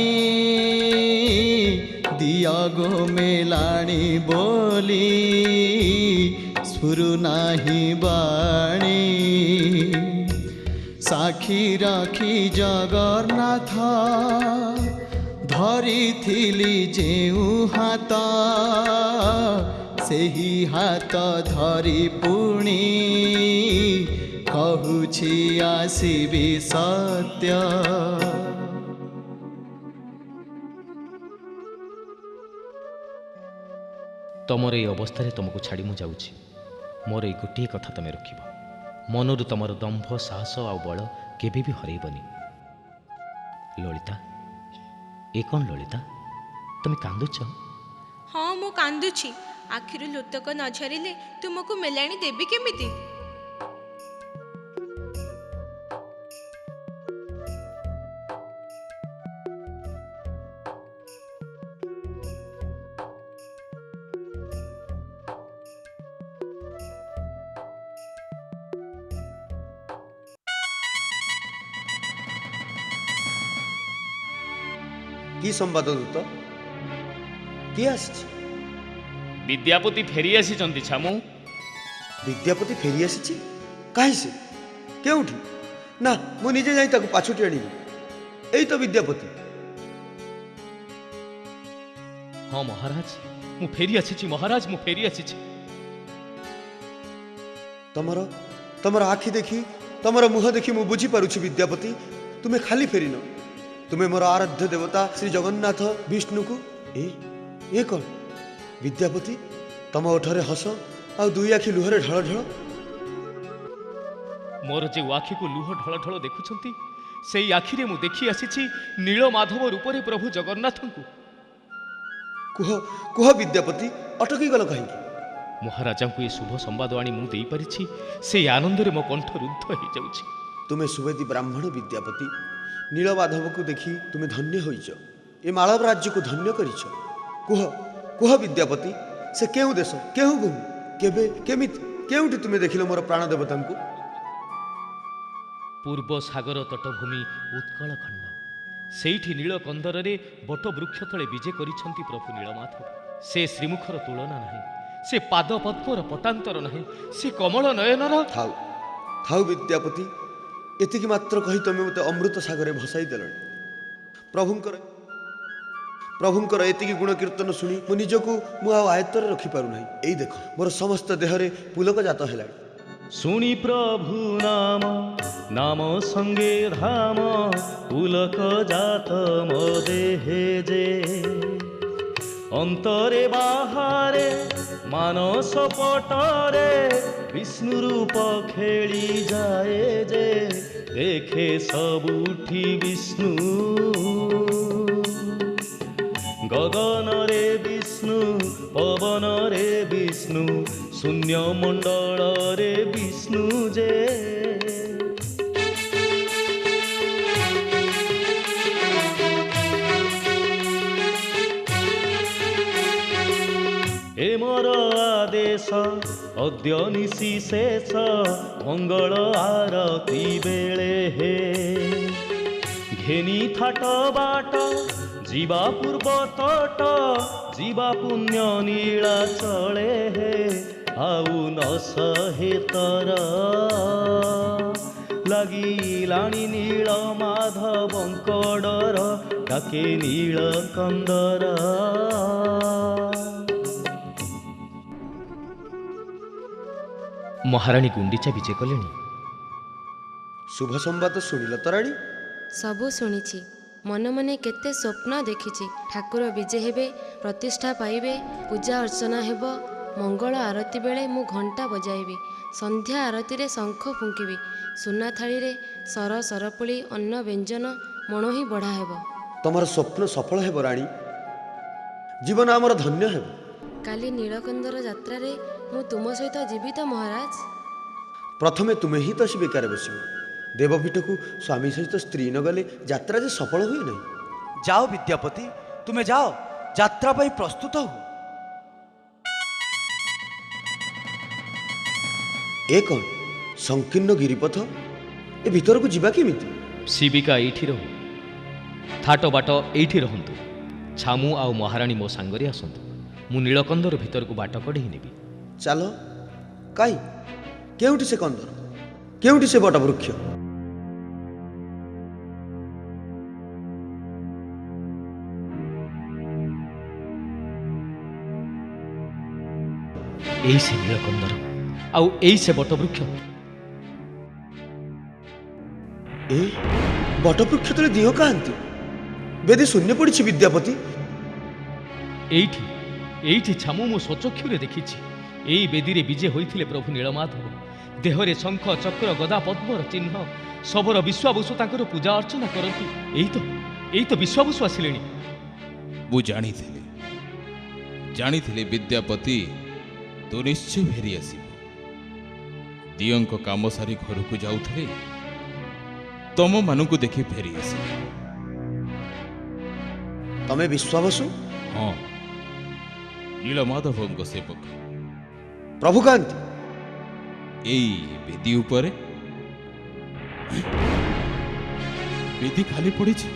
ଦିଅ ଗୋ ମେଲାଣି ବୋଲି ସ୍ଫୁରୁ ନାହିଁ ବାଣୀ। ସାକ୍ଷୀ ରଖି ଜଗନ୍ନାଥ ଧରିଥିଲି ଯେଉଁ ହାତ, ସେହି ହାତ ଧରି ପୁଣି କହୁଛି ଆସିବି ସତ୍ୟ। ତମର ଏଇ ଅବସ୍ଥାରେ ତମକୁ ଛାଡ଼ି ମୁଁ ଯାଉଛି। ମୋର ଏଇ ଗୋଟିଏ କଥା ତମେ ରଖିବ, ମନରୁ ତମର ଦମ୍ଭ, ସାହସ ଆଉ ବଳ କେବେ ବି ହରେଇବନି। ଲଳିତା, ଏ କ'ଣ ଲଳିତା, ତମେ କାନ୍ଦୁଛ? ହଁ ମୁଁ କାନ୍ଦୁଛି। ଆଖିରୁ ଲୋତକ ନ ଝରିଲେ ତୁମକୁ ମେଲାଣି ଦେବି କେମିତି? କି ସମ୍ବାଦ ଦୂତ? କିଏ ଆସିଛି? ବିଦ୍ୟାପତି ଫେରି ଆସିଛନ୍ତି ଛାମୁ। ବିଦ୍ୟାପତି ଫେରି ଆସିଛି? କାହିଁ ସେ? କେଉଁଠି? ନା, ମୁଁ ନିଜେ ଯାଇ ତାକୁ ପାଛୋଟି ଆଣିବି। ଏଇ ତ ବିଦ୍ୟାପତି। ହଁ ମହାରାଜ, ମୁଁ ଫେରି ଆସିଛି ମହାରାଜ, ମୁଁ ଫେରି ଆସିଛି। ତମର ଆଖି ଦେଖି, ତମର ମୁହଁ ଦେଖି ମୁଁ ବୁଝିପାରୁଛି ବିଦ୍ୟାପତି, ତୁମେ ଖାଲି ଫେରିନ। ତୁମେ ମୋର ଆରାଧ୍ୟ ଦେବତା ଶ୍ରୀ ଜଗନ୍ନାଥ ବିଷ୍ଣୁକୁ ଏ କ'ଣ ବିଦ୍ୟାପତି, ତମ ଓଠରେ ହସ ଆଉ ଦୁଇ ଆଖି ଲୁହରେ ଢଳ ଢଳ। ମୋର ଯେଉଁ ଆଖିକୁ ଲୁହ ଢଳ ଢଳ ଦେଖୁଛନ୍ତି, ସେଇ ଆଖିରେ ମୁଁ ଦେଖି ଆସିଛି ନୀଳ ମାଧବ ରୂପରେ ପ୍ରଭୁ ଜଗନ୍ନାଥଙ୍କୁ। କୁହ ବିଦ୍ୟାପତି, ଅଟକି ଗଲ କାହିଁକି? ମହାରାଜାଙ୍କୁ ଏ ଶୁଭ ସମ୍ବାଦ ଆଣି ମୁଁ ଦେଇପାରିଛି, ସେଇ ଆନନ୍ଦରେ ମୋ କଣ୍ଠ ରୁଦ୍ଧ ହେଇଯାଉଛି। ତୁମେ ସୁବେଦୀ ବ୍ରାହ୍ମଣ ବିଦ୍ୟାପତି, ନୀଳମାଧବକୁ ଦେଖି ତୁମେ ଧନ୍ୟ ହୋଇଛ, ଏ ମାଳବ ରାଜ୍ୟକୁ ଧନ୍ୟ କରିଛ। କୁହ ବିଦ୍ୟାପତି, ସେ କେଉଁ ଦେଶ, କେଉଁ ଭୂମି, କେବେ, କେମିତି, କେଉଁଠି ତୁମେ ଦେଖିଲ ମୋର ପ୍ରାଣ ଦେବତାଙ୍କୁ? ପୂର୍ବ ସାଗର ତଟଭୂମି ଉତ୍କଳ ଖଣ୍ଡ, ସେଇଠି ନୀଳ କନ୍ଦରରେ ବଟ ବୃକ୍ଷ ତଳେ ବିଜେ କରିଛନ୍ତି ପ୍ରଭୁ ନୀଳମାଧବ। ସେ ଶ୍ରୀମୁଖର ତୁଳନା ନାହିଁ, ସେ ପାଦ ପଦ୍ମର ପଟାନ୍ତର ନାହିଁ, ସେ କମଳ ନୟନର। ଥାଉ ବିଦ୍ୟାପତି, ଏତିକି ମାତ୍ର କହି ତମେ ମୋତେ ଅମୃତ ସାଗରରେ ଭସାଇ ଦେଲଣି। ପ୍ରଭୁଙ୍କର ଏତିକି ଗୁଣ କୀର୍ତ୍ତନ ଶୁଣି ମୁଁ ନିଜକୁ ଆଉ ଆୟତ୍ତରେ ରଖିପାରୁନାହିଁ। ଏଇ ଦେଖ, ମୋର ସମସ୍ତ ଦେହରେ ପୁଲକ ଜାତ ହେଲାଣି। ଶୁଣି ପ୍ରଭୁ ନାମ ସଙ୍ଗେ ଧାମ, ପୁଲକ ଜାତ ମୋ ଦେହେ ଯେ, ଅନ୍ତରେ ବାହାରେ ମାନସ ପଟରେ ବିଷ୍ଣୁ ରୂପ ଖେଳି ଯାଏ ଯେ, ଦେଖେ ସବୁଠି ବିଷ୍ଣୁ, ଗଗନରେ ବିଷ୍ଣୁ, ପବନରେ ବିଷ୍ଣୁ, ଶୂନ୍ୟ ମଣ୍ଡଳରେ ବିଷ୍ଣୁ ଯେ। ଏ ମୋର ଆଦେଶ ଅଦ୍ୟ ନିଶି ଶେଷ, ମଙ୍ଗଳ ଆରତି ବେଳେ ହେ, ଘେନି ଥାଟ ବାଟ ଯିବା ପୂର୍ବ ତଟ, ଯିବା ପୁଣ୍ୟ ନୀଳା ଚଳେ ହେ, ଆଉ ନ ସହେ ତର, ଲାଗିଲାଣି ନୀଳ ମାଧବଙ୍କ ଡର, ଡାକେ ନୀଳ କନ୍ଦର। ମହାରାଣୀ ଗୁଣ୍ଡିଚା ବିଜେ କଲେଣି। ଶୁଭ ସମ୍ବାଦ ଶୁଣିଲ ତ ରାଣୀ? ସବୁ ଶୁଣିଛି। ମନେ ମନେ କେତେ ସ୍ୱପ୍ନ ଦେଖିଛି। ଠାକୁର ବିଜେ ହେବେ, ପ୍ରତିଷ୍ଠା ପାଇବେ, ପୂଜା ଅର୍ଚ୍ଚନା ହେବ, ମଙ୍ଗଳ ଆରତୀ ବେଳେ ମୁଁ ଘଣ୍ଟା ବଜାଇବି, ସନ୍ଧ୍ୟା ଆରତୀରେ ଶଙ୍ଖ ଫୁଙ୍କିବି, ସୁନା ଥାଳିରେ ସର ସରପୁଳି ଅନ୍ନ ବ୍ୟଞ୍ଜନ ମଣୋହି ବଢ଼ା ହେବ। ତମର ସ୍ୱପ୍ନ ସଫଳ ହେବ ରାଣୀ, ଜୀବନ ଆମର ଧନ୍ୟ ହେବ। କାଲି ନୀଳକନ୍ଦର ଯାତ୍ରାରେ ମୁଁ ତୁମ ସହିତ ଯିବି ତ ମହାରାଜ? ପ୍ରଥମେ ତୁମେ ହିଁ ତ ବେକାରେ ବସିବ। ଦେବପୀଠକୁ ସ୍ୱାମୀ ସହିତ ସ୍ତ୍ରୀ ନ ଗଲେ ଯାତ୍ରା ଯେ ସଫଳ ହୁଏ ନାହିଁ। ଯାଅ ବିଦ୍ୟାପତି, ତୁମେ ଯାଅ, ଯାତ୍ରା ପାଇଁ ପ୍ରସ୍ତୁତ ହୁଅ। ଏ କ'ଣ ସଂକୀର୍ଣ୍ଣ ଗିରିପଥ, ଏ ଭିତରକୁ ଯିବା କେମିତି? ଶିବିକା ଏଇଠି ରହୁ, ଥାଟ ବାଟ ଏଇଠି ରହନ୍ତୁ। ଛାମୁ ଆଉ ମହାରାଣୀ ମୋ ସାଙ୍ଗରେ ଆସନ୍ତୁ, ମୁଁ ନୀଳକନ୍ଦର ଭିତରକୁ ବାଟ କଢ଼େଇ ନେବି। ଚାଲ। କାହିଁ, କେଉଁଠି ସେ କନ୍ଦର, କେଉଁଠି ସେ ବଟବୃକ୍ଷ? ଏଇ ସେ ନୀଳକନ୍ଦର, ଆଉ ଏଇ ସେ ବଟବୃକ୍ଷ। ଏ ବଟବୃକ୍ଷ ତଳେ ଦିଅ କାହାନ୍ତି? ବେଦୀ ଶୂନ୍ୟ ପଡ଼ିଛି ବିଦ୍ୟାପତି। ଏଇଠି ଏଇଠି ଛାମୁ ମୁଁ ସ୍ୱଚକ୍ଷୁରେ ଦେଖିଛି। ଏଇ ବେଦୀରେ ବିଜେ ହୋଇଥିଲେ ପ୍ରଭୁ ନୀଳମାଧବ। ଦେହରେ ଶଙ୍ଖ ଚକ୍ର ଗଦା ପଦ୍ମର ଚିହ୍ନ। ଶବର ବିଶ୍ୱାବସୁ ତାଙ୍କର ପୂଜା ଅର୍ଚ୍ଚନା କରନ୍ତି। ଏଇ ତ ବିଶ୍ୱାବସୁ ଆସିଲେଣି। ମୁଁ ଜାଣିଥିଲି ବିଦ୍ୟାପତି ତୁ ନିଶ୍ଚୟ ଫେରି ଆସିବୁ। ଦିଅଙ୍କ କାମ ସାରି ଘରକୁ ଯାଉଥିଲେ ତମମାନଙ୍କୁ ଦେଖି ଫେରି ଆସିବୁ। ତମେ ବିଶ୍ୱାବସୁ? ହଁ, ନୀଳମାଧବଙ୍କ ସେବକ। ପ୍ରଭୁ କାନ୍ତି? ଏଇ ବେଦୀ ଉପରେ। ବେଦୀ ଖାଲି ପଡ଼ିଛି,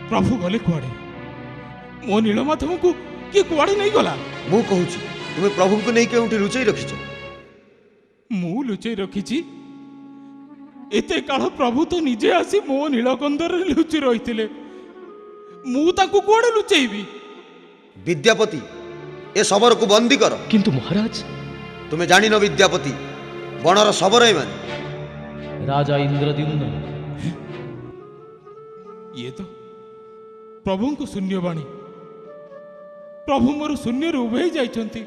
ପ୍ରଭୁ ଗଲେ କୁଆଡ଼େ? ମୋ ନୀଳମାଧବଙ୍କୁ କିଏ କୁଆଡ଼େ ନେଇଗଲା? ମୁଁ କହୁଛି, ତୁମେ ପ୍ରଭୁଙ୍କୁ ନେଇ କେଉଁଠି ଲୁଚେଇ ରଖିଛ? ମୁଁ ଲୁଚେଇ ରଖିଛି? ଏତେ କାଳ ପ୍ରଭୁ ତ ନିଜେ ଆସି ମୋ ନୀଳକନ୍ଦରରେ ଲୁଚି ରହିଥିଲେ, ମୁଁ ତାଙ୍କୁ କୁଆଡ଼େ ଲୁଚେଇବି? ବିଦ୍ୟାପତି, ଏ ଶବରକୁ ବନ୍ଦୀ କର। କିନ୍ତୁ ମହାରାଜ। ତୁମେ ଜାଣିନ ବିଦ୍ୟାପତି, ବଣର ଶବର ଏମାନେ। ରାଜା ଇନ୍ଦ୍ରଦ୍ୟୁମ୍ନ। ଇଏ ତ ପ୍ରଭୁଙ୍କ ଶୂନ୍ୟବାଣୀ। ପ୍ରଭୁ ମୋର ଶୂନ୍ୟରୁ ଉଭେଇ ଯାଇଛନ୍ତି।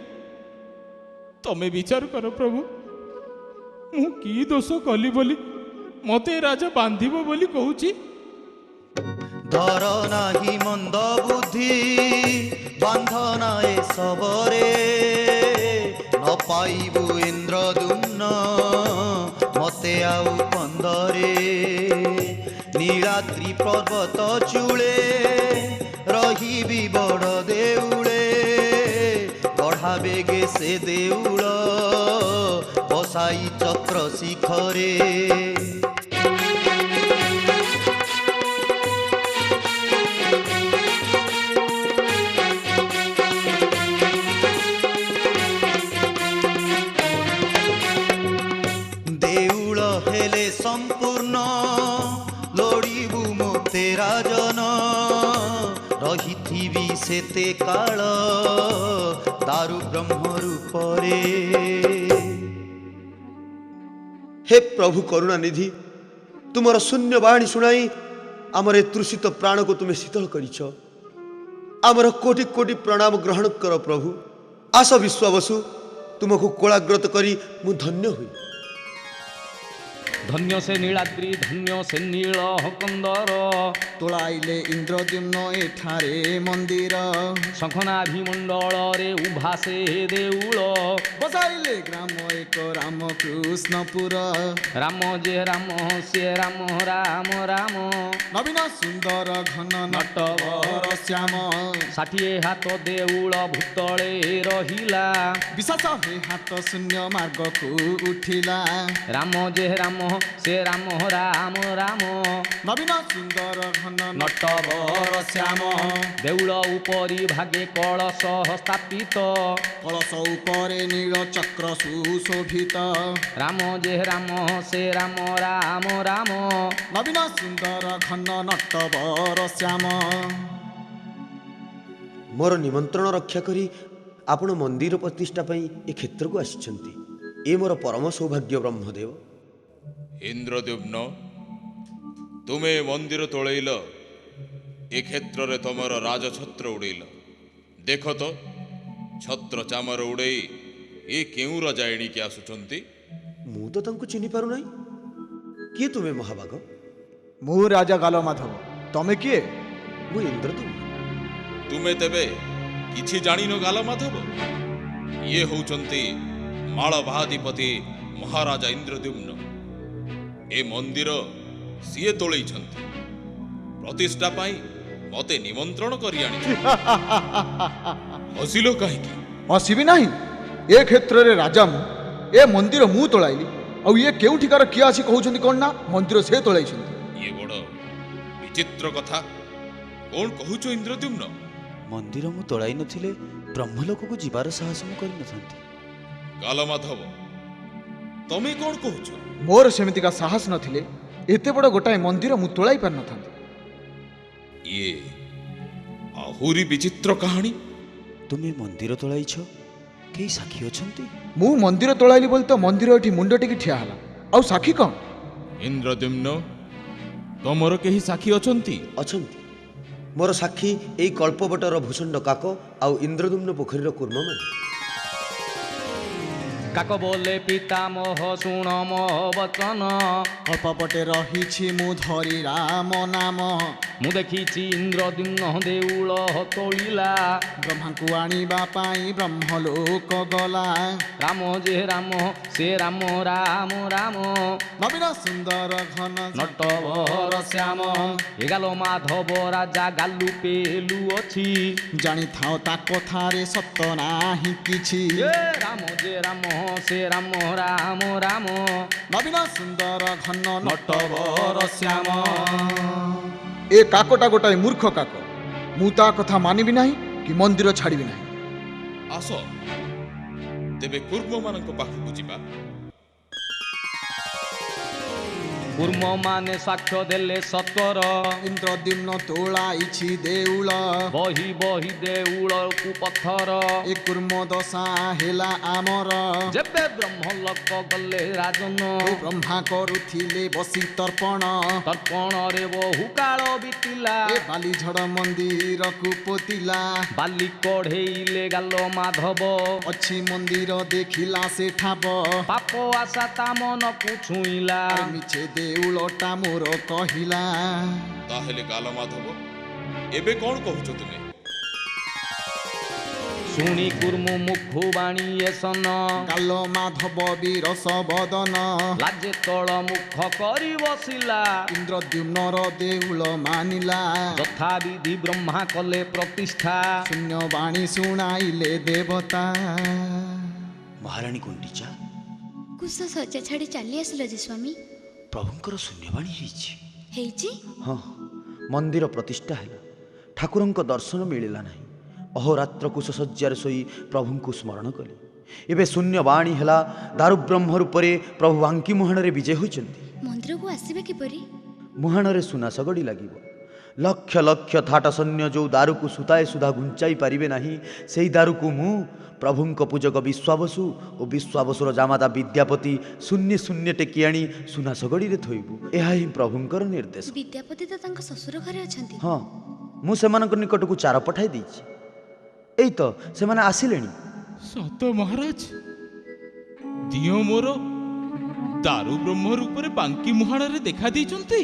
ତମେ ବିଚାର କର ପ୍ରଭୁ, ମୁଁ କି ଦୋଷ କଲି ବୋଲି ମତେ ରାଜା ବାନ୍ଧିବ ବୋଲି କହୁଛି? ଧର ନାହିଁ ମନ୍ଦ ବୁଦ୍ଧି, ବାନ୍ଧନା ଏ ଶବରେ, ନ ପାଇବୁ ଇନ୍ଦ୍ରଦ୍ୟୁମ୍ନ ମତେ ଆଉ କନ୍ଦରେ। ନୀଳାଦ୍ରି ପର୍ବତ ଚୂଳେ ରହିବି ବଡ଼ ଦେଉଳେ, ଗଢ଼ା ବେଗେ ସେ ଦେଉଳ ବସାଇ ଚକ୍ର ଶିଖରେ। ଦେଉଳ ହେଲେ ସମ୍ପୂର୍ଣ୍ଣ ଲୋଡ଼ିବୁ ମୋତେ ରାଜନ, ରହିଥିବି ସେତେ କାଳ ଦାରୁ ବ୍ରହ୍ମ ରୂପରେ। ହେ ପ୍ରଭୁ କରୁଣାନିଧି, ତୁମର ଶୂନ୍ୟ ବାଣୀ ଶୁଣାଇ ଆମର ଏ ତୃଷିତ ପ୍ରାଣକୁ ତୁମେ ଶୀତଳ କରିଛ। ଆମର କୋଟି କୋଟି ପ୍ରଣାମ ଗ୍ରହଣ କର ପ୍ରଭୁ। ଆସ ବିଶ୍ୱାବସୁ, ତୁମକୁ କୋଳାଗ୍ରତ କରି ମୁଁ ଧନ୍ୟ ହୁଏ। ଧନ୍ୟ ସେ ନୀଳାଦ୍ରି, ଧନ୍ୟ ସେ ନୀଳ କନ୍ଦର, ତୋଳାଇଲେ ଇନ୍ଦ୍ରଦ୍ୟୁମ୍ନ ଏଠାରେ ମନ୍ଦିର। ଶଙ୍ଖନାଭି ମଣ୍ଡଳରେ ଉଭା ସେ ଦେଉଳ, ବସାଇଲେ ଗ୍ରାମ ଏକ ରାମକୃଷ୍ଣପୁର। ରାମ ଯେ ରାମ ସେ ରାମ ରାମ ରାମ, ନବୀନ ସୁନ୍ଦର ଘନ ନଟବର ଶ୍ୟାମ। 60 ହାତ ଦେଉଳ ଭୂତଳେ ରହିଲା, ବିଶ୍ୱାସ ହେ ହାତ ଶୂନ୍ୟ ମାର୍ଗକୁ ଉଠିଲା। ରାମ ଯେ ରାମ ସେ ରାମ ରାମ ରାମ, ନବୀନ ସୁନ୍ଦର ଘନ ନଟବର ଶ୍ୟାମ। ଦେଉଳ ଉପରି ଭାଗେ କଳସ ସ୍ଥାପିତ, କଳସ ଉପରେ ନୀଳ ଚକ୍ର ସୁଶୋଭିତ। ରାମ ଯେ ରାମ ସେ ରାମ ରାମ ରାମ, ନବୀନ ସୁନ୍ଦର ଘନ ନଟବର ଶ୍ୟାମ। ମୋର ନିମନ୍ତ୍ରଣ ରକ୍ଷା କରି ଆପଣ ମନ୍ଦିର ପ୍ରତିଷ୍ଠା ପାଇଁ ଏ କ୍ଷେତ୍ରକୁ ଆସିଛନ୍ତି। ଏ ମୋର ପରମ ସୌଭାଗ୍ୟ ବ୍ରହ୍ମଦେବ। ଇନ୍ଦ୍ରଦ୍ୟୁମ୍ନ, ତୁମେ ମନ୍ଦିର ତୋଳେଇଲ, ଏ କ୍ଷେତ୍ରରେ ତମର ରାଜଛତ୍ର ଉଡ଼େଇଲ। ଦେଖ ତ, ଛତ୍ର ଚାମର ଉଡ଼େଇ ଏ କେଉଁ ରଜା ଏଣିକି ଆସୁଛନ୍ତି? ମୁଁ ତ ତାଙ୍କୁ ଚିହ୍ନି ପାରୁନାହିଁ। କିଏ ତୁମେ ମହାବାଗ? ମୁଁ ରାଜା ଗାଲମାଧବ। ତମେ କିଏ? ମୁଁ ଇନ୍ଦ୍ରଦ୍ୟୁମ୍ନ। ତୁମେ ତେବେ କିଛି ଜାଣିନ ଗାଲମାଧବ? ଇଏ ହଉଛନ୍ତି ମାଳବାହାଧିପତି ମହାରାଜା ଇନ୍ଦ୍ରଦ୍ୟୁମ୍ନ। ଏ ମନ୍ଦିର ସିଏ ତୋଳେଇଛନ୍ତି। ପ୍ରତିଷ୍ଠା ପାଇଁ ମତେ ନିମନ୍ତ୍ରଣ କରି ଆଣିଛନ୍ତି। ହସିଲ କାହିଁକି? ହସିବି ନାହିଁ। ଏ କ୍ଷେତ୍ରରେ ରାଜା ମୁଁ। ଏ ମନ୍ଦିର ମୁଁ ତୋଳାଇଲି। ଆଉ ଇଏ କେଉଁଠିକାର କିଏ ଆସି କହୁଛନ୍ତି କ'ଣ ନା ମନ୍ଦିର ସେ ତୋଳାଇଛନ୍ତି। ଇଏ ବଡ଼ ବିଚିତ୍ର କଥା। କ'ଣ କହୁଛ ଇନ୍ଦ୍ରଦ୍ୟୁମ୍ନ? ମନ୍ଦିର ମୁଁ ତୋଳାଇ ନଥିଲେ ବ୍ରହ୍ମଲୋକକୁ ଯିବାର ସାହସ ମୁଁ କରିନଥାନ୍ତି। ଗାଲମାଧବ, ତମେ କ'ଣ କହୁଛ? ମୋର ସେମିତିକା ସାହସ ନଥିଲେ ଏତେ ବଡ଼ ଗୋଟାଏ ମନ୍ଦିର ମୁଁ ତୋଳାଇ ପାରିନଥାନ୍ତି। ଇଏ ଆହୁରି ବିଚିତ୍ର କାହାଣୀ। ତୁମେ ମନ୍ଦିର ତୋଳାଇଛ? କେହି ସାକ୍ଷୀ ଅଛନ୍ତି? ମୁଁ ମନ୍ଦିର ତୋଳାଇଲି ବୋଲି ତ ମନ୍ଦିର ଏଠି ମୁଣ୍ଡ ଟେକି ଠିଆ ହେଲା। ଆଉ ସାକ୍ଷୀ କ'ଣ? ଇନ୍ଦ୍ରଦ୍ୟୁମ୍ନ, ତମର କେହି ସାକ୍ଷୀ ଅଛନ୍ତି? ଅଛନ୍ତି। ମୋର ସାକ୍ଷୀ ଏଇ କଳ୍ପବଟର ଭୂଷଣ୍ଡ କାକ ଆଉ ଇନ୍ଦ୍ରଦ୍ୟୁମ୍ନ ପୋଖରୀର କୁର୍ମମାନେ। କାକ ବୋଲେ ପିତାମହ ଶୁଣ ମୋ ବଚନ, ଅଳ୍ପପଟେ ରହିଛି ମୁଁ ଧରି ରାମ ନାମ। ମୁଁ ଦେଖିଛି ଇନ୍ଦ୍ରଦ୍ୟୁମ୍ନ ଦେଉଳ ତୋଳିଲା, ବ୍ରହ୍ମାଙ୍କୁ ଆଣିବା ପାଇଁ ବ୍ରହ୍ମଲୋକ ଗଲା। ରାମ ଯେ ରାମ ସେ ରାମ ରାମ ରାମ, ନବୀନ ସୁନ୍ଦର ଘନ ନଟବର ଶ୍ୟାମ। ଏଗାଲ ମାଧବ ରାଜା ଗାଲୁ ପେଲୁ ଅଛି, ଜାଣିଥାଅ ତା କଥାରେ ସତ ନାହିଁ କିଛି। ଏ ରାମ ଯେ ରାମ ସେ ରାମ ରାମ ରାମ, ନବୀନ ସୁନ୍ଦର ଘନ ନଟବର ଶ୍ୟାମ। ଏ କାକଟା ଗୋଟାଏ ମୂର୍ଖ କାକ। ମୁଁ ତା କଥା ମାନିବି ନାହିଁ କି ମନ୍ଦିର ଛାଡ଼ିବି ନାହିଁ। ଆସ ତେବେ କୁର୍ମମାନଙ୍କ ପାଖକୁ ଯିବା। କୁର୍ମ ମାନେ ସାକ୍ଷ୍ୟ ଦେଲେ ସତ୍ୱର, ଇନ୍ଦ୍ରଦ୍ୟୁମ୍ନ ତୋଳାଇଛି ଦେଉଳ। ବହି ବହି ଦେଉଳକୁ ପଥର। ଏ କୁର୍ମ ଦଶା ହେଲା ଆମର। ଯେବେ ବ୍ରହ୍ମଲୋକ ଗଲେ ରାଜନ, ବ୍ରହ୍ମା କରୁଥିଲେ ବସି ତର୍ପଣ। ତର୍ପଣରେ ବହୁ କାଳ ବିତିଲା, ଏ ବାଲିଝଡ଼ ମନ୍ଦିରକୁ ପୋତିଲା। ବାଲି କଢେଇଲେ ଗାଲ ମାଧବ, ଅଛି ମନ୍ଦିର ଦେଖିଲା ସେ ଠାବ। ପାପ ଆଶା ତା ମନକୁ ଛୁଇଁଲା। ମିଛେ ଦେଉଳଟା ମୋର କହିଲା। ତାହେଲେ ଗାଲମାଧବ, ଏବେ କ'ଣ କହୁଛ ତୁମେ? ଶୁଣି କୁର୍ମୁ ମୁଖୁ ବାଣୀ ଏ ସନ, ଗାଲ ମାଧବ ବିରସ ବଦନ। ଲାଜେ ତଳ ମୁଖ କରି ବସିଲା, ଇନ୍ଦ୍ରଦ୍ୟୁମ୍ନର ଦେଉଳ ମାନିଲା। ଯଥାବିଧି ବ୍ରହ୍ମା କଲେ ପ୍ରତିଷ୍ଠା, ଶୂନ୍ୟ ବାଣୀ ଶୁଣାଇଲେ ଦେବତା। ମହାରାଣୀ ଗୁଣ୍ଡିଚା, କୁଶ ଶଯ୍ୟା ଛାଡ଼ି ଚାଲି ଆସିଲ ଯେ ସ୍ୱାମୀ। ପ୍ରଭୁଙ୍କର ଶୂନ୍ୟବାଣୀ ହେଇଛି। ହେଇଛି? ହଁ, ମନ୍ଦିର ପ୍ରତିଷ୍ଠା ହେଲା। ଠାକୁରଙ୍କ ଦର୍ଶନ ମିଳିଲା ନାହିଁ। ଅହୋରାତ୍ର କୁଶଶଯ୍ୟାରେ ଶୋଇ ପ୍ରଭୁଙ୍କୁ ସ୍ମରଣ କଲି। ଏବେ ଶୂନ୍ୟବାଣୀ ହେଲା। ଦାରୁବ୍ରହ୍ମ ରୂପରେ ପ୍ରଭୁ ବାଙ୍କି ମୁହାଣରେ ବିଜେ ହୋଇଛନ୍ତି। ମନ୍ଦିରକୁ ଆସିବେ କିପରି? ମୁହାଣରେ ସୁନା ଶଗଡ଼ି ଲାଗିବ। ଲକ୍ଷ ଲକ୍ଷ ଥାଟ ସୈନ୍ୟ ଯେଉଁ ଦାରୁକୁ ସୁତାଏ ସୁଧା ଘୁଞ୍ଚାଇ ପାରିବେ ନାହିଁ, ସେଇ ଦାରୁକୁ ମୁଁ ପ୍ରଭୁଙ୍କ ପୂଜକ ବିଶ୍ୱାବସୁ ଓ ବିଶ୍ୱାବସୁର ଜାମାତା ବିଦ୍ୟାପତି ଶୂନ୍ୟ ଶୂନ୍ୟ ଟେକି ଆଣି ସୁନା ଶଗଡ଼ିରେ ଥୋଇବୁ। ଏହା ହିଁ ପ୍ରଭୁଙ୍କର ନିର୍ଦ୍ଦେଶ। ବିଦ୍ୟାପତି ତ ତାଙ୍କ ଶ୍ୱଶୁର ଘରେ ଅଛନ୍ତି। ହଁ, ମୁଁ ସେମାନଙ୍କ ନିକଟକୁ ଚାର ପଠାଇ ଦେଇଛି। ଏଇ ତ ସେମାନେ ଆସିଲେଣି। ସତ ମହାରାଜ, ଦିଅ ମୋର ଦାରୁ ବ୍ରହ୍ମ ରୂପରେ ବାଙ୍କି ମୁହାଣରେ ଦେଖା ଦେଇଛନ୍ତି।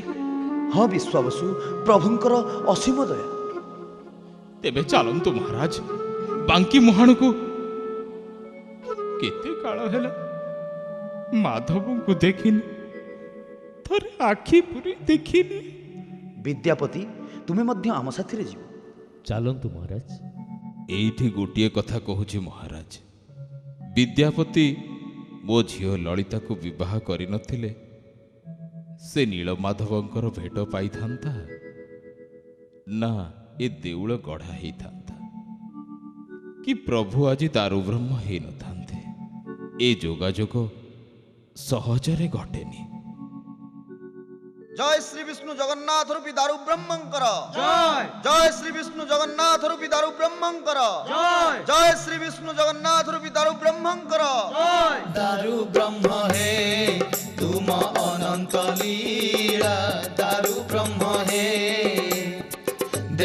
ହଁ ବିଶ୍ୱାବସୁ, ପ୍ରଭୁଙ୍କର ଅସୀମ ଦୟା। ତେବେ ଚାଲନ୍ତୁ ମହାରାଜ, ବାଙ୍କି ମୁହାଣକୁ। କେତେ କାଳ ହେଲା ମାଧବଙ୍କୁ ଦେଖିନି, ଥରେ ଆଖି ପୁରି ଦେଖିନି। ବିଦ୍ୟାପତି, ତୁମେ ମଧ୍ୟ ଆମ ସାଥିରେ ଯିବ। ଚାଲନ୍ତୁ ମହାରାଜ। ଏଇଠି ଗୋଟିଏ କଥା କହୁଛି ମହାରାଜ, ବିଦ୍ୟାପତି ମୋ ଝିଅ ଲଳିତାକୁ ବିବାହ କରିନଥିଲେ ସେ ନୀଳମାଧବଙ୍କର ଭେଟ ପାଇଥାନ୍ତା ନା ଏ ଦେଉଳ ଗଢ଼ା ହେଇଥାନ୍ତା, କି ପ୍ରଭୁ ଆଜି ଦାରୁବ୍ରହ୍ମ ହେଇନଥାନ୍ତେ। ଏ ଯୋଗାଯୋଗ ସହଜରେ ଘଟେନି। জয় শ্রী বিষ্ণু জগন্নাথ রূপী দারু ব্রহ্মঙ্কর জয়। জয় শ্রী বিষ্ণু জগন্নাথ রূপী দারু ব্রহ্মঙ্কর জয়। জয় শ্রী বিষ্ণু জগন্নাথ রূপী দারু ব্রহ্মঙ্কর জয়। দারু ব্রহ্ম হে তুম অনন্ত লীলা, দারু ব্রহ্ম হে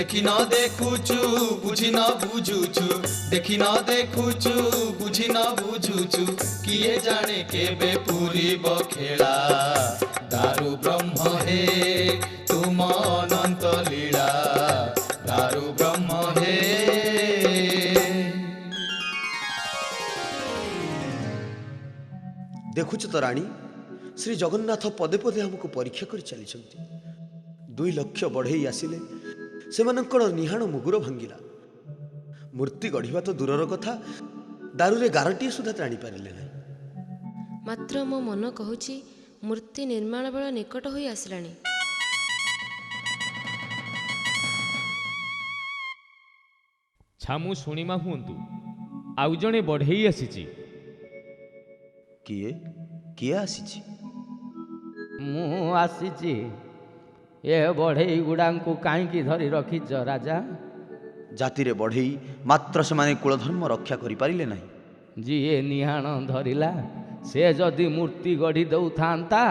দেখি ন দেখুছু বুঝি ন বুঝুছু দেখি ন দেখুছু বুঝি ন বুঝুছু কিয়ে জানে কেবে পুরিব খেলা দারু ব্রহ্ম হে তুম অনন্ত লীলা দারু ব্রহ্ম হে। ଦେଖୁଛ ତ ରାଣୀ, ଶ୍ରୀ ଜଗନ୍ନାଥ ପଦେ ପଦେ ଆମକୁ ପରୀକ୍ଷା କରି ଚାଲିଛନ୍ତି। 2 ଲକ୍ଷ ବଢ଼େଇ ଆସିଲେ, ସେମାନଙ୍କର ନିହାଣ ମୁଗୁର ଭାଙ୍ଗିଲା। ମୂର୍ତ୍ତି ଗଢ଼ିବା ତ ଦୂରର କଥା, ଦାରୁରେ ଗାରଟିଏ ସୁଦ୍ଧା ଟାଣିପାରିଲେ ନାହିଁ। ମାତ୍ର ମୋ ମନ କହୁଛି ମୂର୍ତ୍ତି ନିର୍ମାଣ ବେଳ ନିକଟ ହୋଇ ଆସିଲାଣି। ଛାମୁ ଶୁଣିମା ହୁଅନ୍ତୁ, ଆଉ ଜଣେ ବଢ଼େଇ ଆସିଛି। କିଏ କିଏ ଆସିଛି? ମୁଁ ଆସିଛି। ଏ ବଢ଼େଇ ଗୁଡ଼ାଙ୍କୁ କାହିଁକି ଧରି ରଖିଛ ରାଜା? ଜାତିରେ ବଢ଼େଇ, ମାତ୍ର ସେମାନେ କୁଳଧର୍ମ ରକ୍ଷା କରିପାରିଲେ ନାହିଁ। ଯିଏ ନିହାଣ ଧରିଲା ସେ ଯଦି ମୂର୍ତ୍ତି ଗଢ଼ି ଦେଉଥାନ୍ତା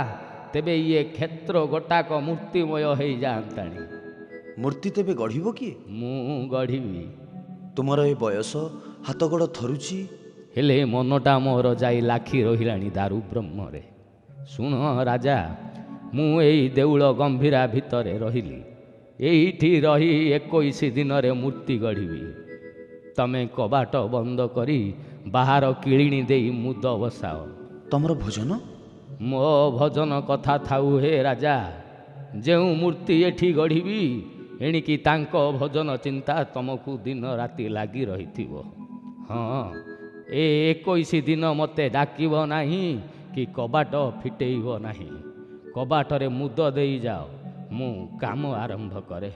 ତେବେ ଇଏ କ୍ଷେତ୍ର ଗୋଟାକ ମୂର୍ତ୍ତିମୟ ହେଇଯାଆନ୍ତାଣି। ମୂର୍ତ୍ତି ତେବେ ଗଢ଼ିବ କିଏ? ମୁଁ ଗଢ଼ିବି। ତୁମର ଏ ବୟସ, ହାତଗୋଡ଼ ଥରୁଛି। ହେଲେ ମନଟା ମୋର ଯାଇ ଲାଖି ରହିଲାଣି ଦାରୁ ବ୍ରହ୍ମରେ। ଶୁଣ ରାଜା, ମୁଁ ଏଇ ଦେଉଳ ଗମ୍ଭୀରା ଭିତରେ ରହିଲି। ଏଇଠି ରହି 21 ଦିନରେ ମୂର୍ତ୍ତି ଗଢ଼ିବି। ତମେ କବାଟ ବନ୍ଦ କରି ବାହାର କିଳିଣି ଦେଇ ମୁଦ ବସାଅ। ତମର ଭୋଜନ? ମୋ ଭଜନ କଥା ଥାଉ ହେ ରାଜା, ଯେଉଁ ମୂର୍ତ୍ତି ଏଠି ଗଢ଼ିବି ଏଣିକି ତାଙ୍କ ଭଜନ ଚିନ୍ତା ତମକୁ ଦିନ ରାତି ଲାଗି ରହିଥିବ। ହଁ, ଏ 21 ଦିନ ମୋତେ ଡାକିବ ନାହିଁ କି କବାଟ ଫିଟେଇବ ନାହିଁ। କବାଟରେ ମୁଦ ଦେଇଯାଅ, ମୁଁ କାମ ଆରମ୍ଭ କରେ।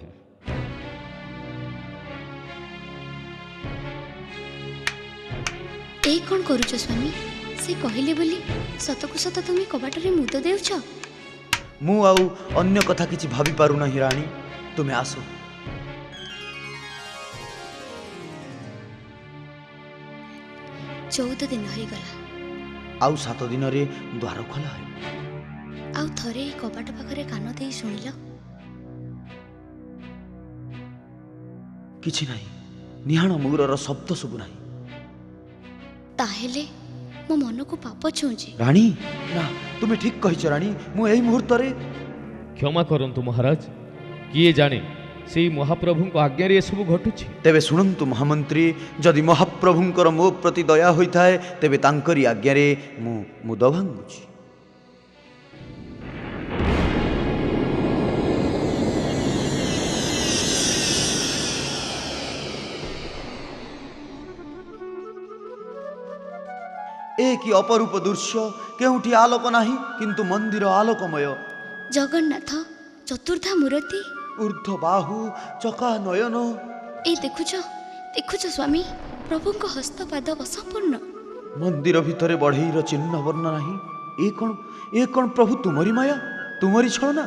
ଏ କ'ଣ କରୁଛ ସ୍ୱାମୀ? ସେ କହିଲେ ବୋଲି ସତକୁ ସତ ତୁମେ କବାଟରେ ମୁଦ ଦେଉଛ? ମୁଁ ଆଉ ଅନ୍ୟ କଥା କିଛି ଭାବି ପାରୁନାହିଁ ରାଣୀ, ତୁମେ ଆସ। ଚଉଦ ଦିନ ହେଇଗଲା, ଆଉ 7 ଦିନରେ ଦ୍ୱାର ଖୋଲା ହେବ। ଆଉ ଥରେ ଏଇ କବାଟ ପାଖରେ କାନ ଦେଇ ଶୁଣିଲ? କିଛି ନାହିଁ, ନିହାଣ ମୁଗୁରର ଶବ୍ଦ ଶୁଭୁ ନାହିଁ। ତାହେଲେ ମୋ ମନକୁ ପାପ ଛୁଉଁଛି। ରାଣୀ, ନା, ତୁମେ ଠିକ୍ କହିଛ ରାଣୀ। ମୁଁ ଏହି ମୁହୂର୍ତ୍ତରେ କ୍ଷମା କରନ୍ତୁ ମହାରାଜ, କିଏ ଜାଣେ ସେଇ ମହାପ୍ରଭୁଙ୍କ ଆଜ୍ଞାରେ ଏସବୁ ଘଟୁଛି। ତେବେ ଶୁଣନ୍ତୁ ମହାମନ୍ତ୍ରୀ, ଯଦି ମହାପ୍ରଭୁଙ୍କର ମୋ ପ୍ରତି ଦୟା ହୋଇଥାଏ ତେବେ ତାଙ୍କରି ଆଜ୍ଞାରେ ମୁଁ ମୁଦ ଭାଙ୍ଗୁଛି। ଏ କି ଅପରୂପ ଦୃଶ୍ୟ! କେଉଁଠି ଆଲୋକ ନାହିଁ, କିନ୍ତୁ ମନ୍ଦିର ଆଲୋକମୟ। ଜଗନ୍ନାଥ ଚତୁର୍ଦ୍ଧା ମୂରତି, ଊର୍ଦ୍ଧ୍ୱ ବାହୁ, ଚକା ନୟନ। ଏ ଦେଖୁଛ ଦେଖୁଛ ସ୍ୱାମୀ, ପ୍ରଭୁଙ୍କ ହସ୍ତପାଦ ଅସମ୍ପୂର୍ଣ୍ଣ। ମନ୍ଦିର ଭିତରେ ବଢ଼େଇର ଚିହ୍ନ ବର୍ଣ୍ଣ ନାହିଁ। ଏ କ'ଣ ପ୍ରଭୁ ତୁମରି ମାୟା, ତୁମରି ଛଳନା?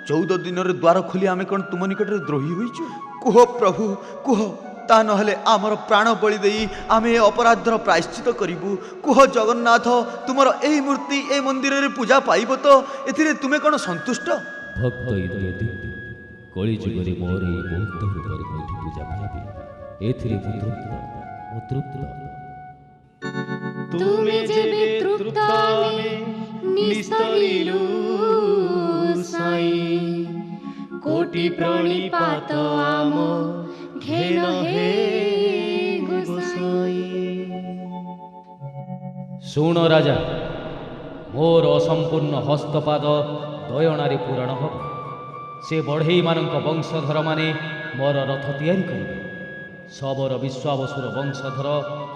14 ଦିନରେ ଦ୍ୱାର ଖୋଲି ଆମେ କ'ଣ ତୁମ ନିକଟରେ ଦ୍ରୋହୀ ହୋଇଛୁ? କୁହ ପ୍ରଭୁ, କୁହ, ତା ନହେଲେ ଆମର ପ୍ରାଣ ବଳି ଦେଇ ଆମେ ଏ ଅପରାଧର ପ୍ରାୟଶ୍ଚିତ କରିବୁ। କୁହ ଜଗନ୍ନାଥ, ତୁମର ଏହି ମୂର୍ତ୍ତି ଏ ମନ୍ଦିରରେ ପୂଜା ପାଇବ ତ? ଏଥିରେ ତୁମେ କ'ଣ ସନ୍ତୁଷ୍ଟ? ଭକ୍ତ ଇନ୍ଦ୍ରଦୂତ, କଳିଯୁଗରେ ମୋର ଏହି ବହୁତ ରୂପରେ କୋଉଠି ପୂଜା ପାଇବି, ଏଥିରେ ମୁଁ ତୃପ୍ତ। ତୁମେ ଯେବେ ତୃପ୍ତ ଆମେ ନିସ୍ତରିଲୁ ସାଇ, କୋଟି ପ୍ରଣିପାତ ଆମ ଘେନ ହେ ଗୋସାଇ। ଶୁଣ ରାଜା, ମୋର ଅସମ୍ପୂର୍ଣ୍ଣ ହସ୍ତପାଦ ଦୟଣାରେ ପୂରଣ ହେବ। ସେ ବଢ଼େଇମାନଙ୍କ ବଂଶଧରମାନେ ମୋର ରଥ ତିଆରି କରିବେ। ଶବର ବିଶ୍ୱାବସୁର ବଂଶଧର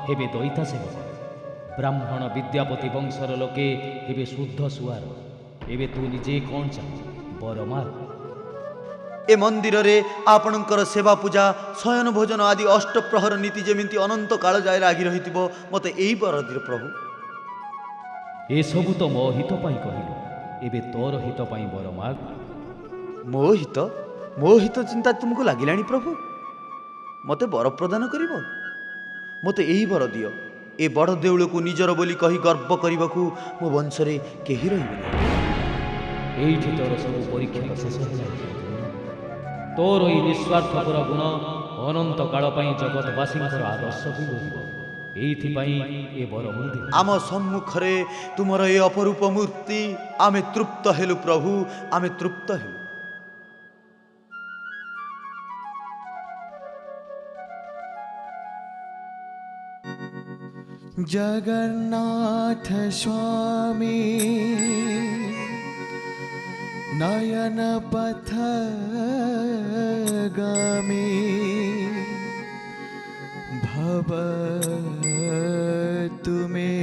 ହେବେ ଦଇତା ସେବକ। ବ୍ରାହ୍ମଣ ବିଦ୍ୟାପତି ବଂଶର ଲୋକେ ହେବେ ଶୁଦ୍ଧ ସୁଆର। ଏବେ ତୁ ନିଜେ କ'ଣ ଚାହୁଁ, ବର ମାଗ। ଏ ମନ୍ଦିରରେ ଆପଣଙ୍କର ସେବା ପୂଜା, ଶୟନ ଭୋଜନ ଆଦି ଅଷ୍ଟପ୍ରହର ନୀତି ଯେମିତି ଅନନ୍ତ କାଳ ଯାଏ ଲାଗି ରହିଥିବ, ମୋତେ ଏଇ ବର ଦିଅ ପ୍ରଭୁ। ଏସବୁ ତ ମୋ ହିତ ପାଇଁ କହିଲୁ, ଏବେ ତୋର ହିତ ପାଇଁ ବର ମାଗ। ମୋ ହିତ ଚିନ୍ତା ତୁମକୁ ଲାଗିଲାଣି ପ୍ରଭୁ? ମୋତେ ବର ପ୍ରଦାନ କରିବ? ମୋତେ ଏହି ବର ଦିଅ, ଏ ବଡ଼ ଦେଉଳକୁ ନିଜର ବୋଲି କହି ଗର୍ବ କରିବାକୁ ମୋ ବଂଶରେ କେହି ରହିବେ ନାହିଁ। ଏଇଠି ତୋର ସବୁ ପରୀକ୍ଷା ଶେଷ ହେଲା। ତୋର ଏହି ନିସ୍ୱାର୍ଥପର ଗୁଣ ଅନନ୍ତ କାଳ ପାଇଁ ଜଗତବାସୀଙ୍କର ଆଦର୍ଶ ହୋଇ ରହିବ। ଏଇଥିପାଇଁ ଏ ବର ମୁଁ ଦେବି। ଆମ ସମ୍ମୁଖରେ ତୁମର ଏ ଅପରୂପ ମୂର୍ତ୍ତି, ଆମେ ତୃପ୍ତ ହେଲୁ ପ୍ରଭୁ, ଆମେ ତୃପ୍ତ ହେଲୁ। जगन्नाथ स्वामी नयन पथगामी भव तुमे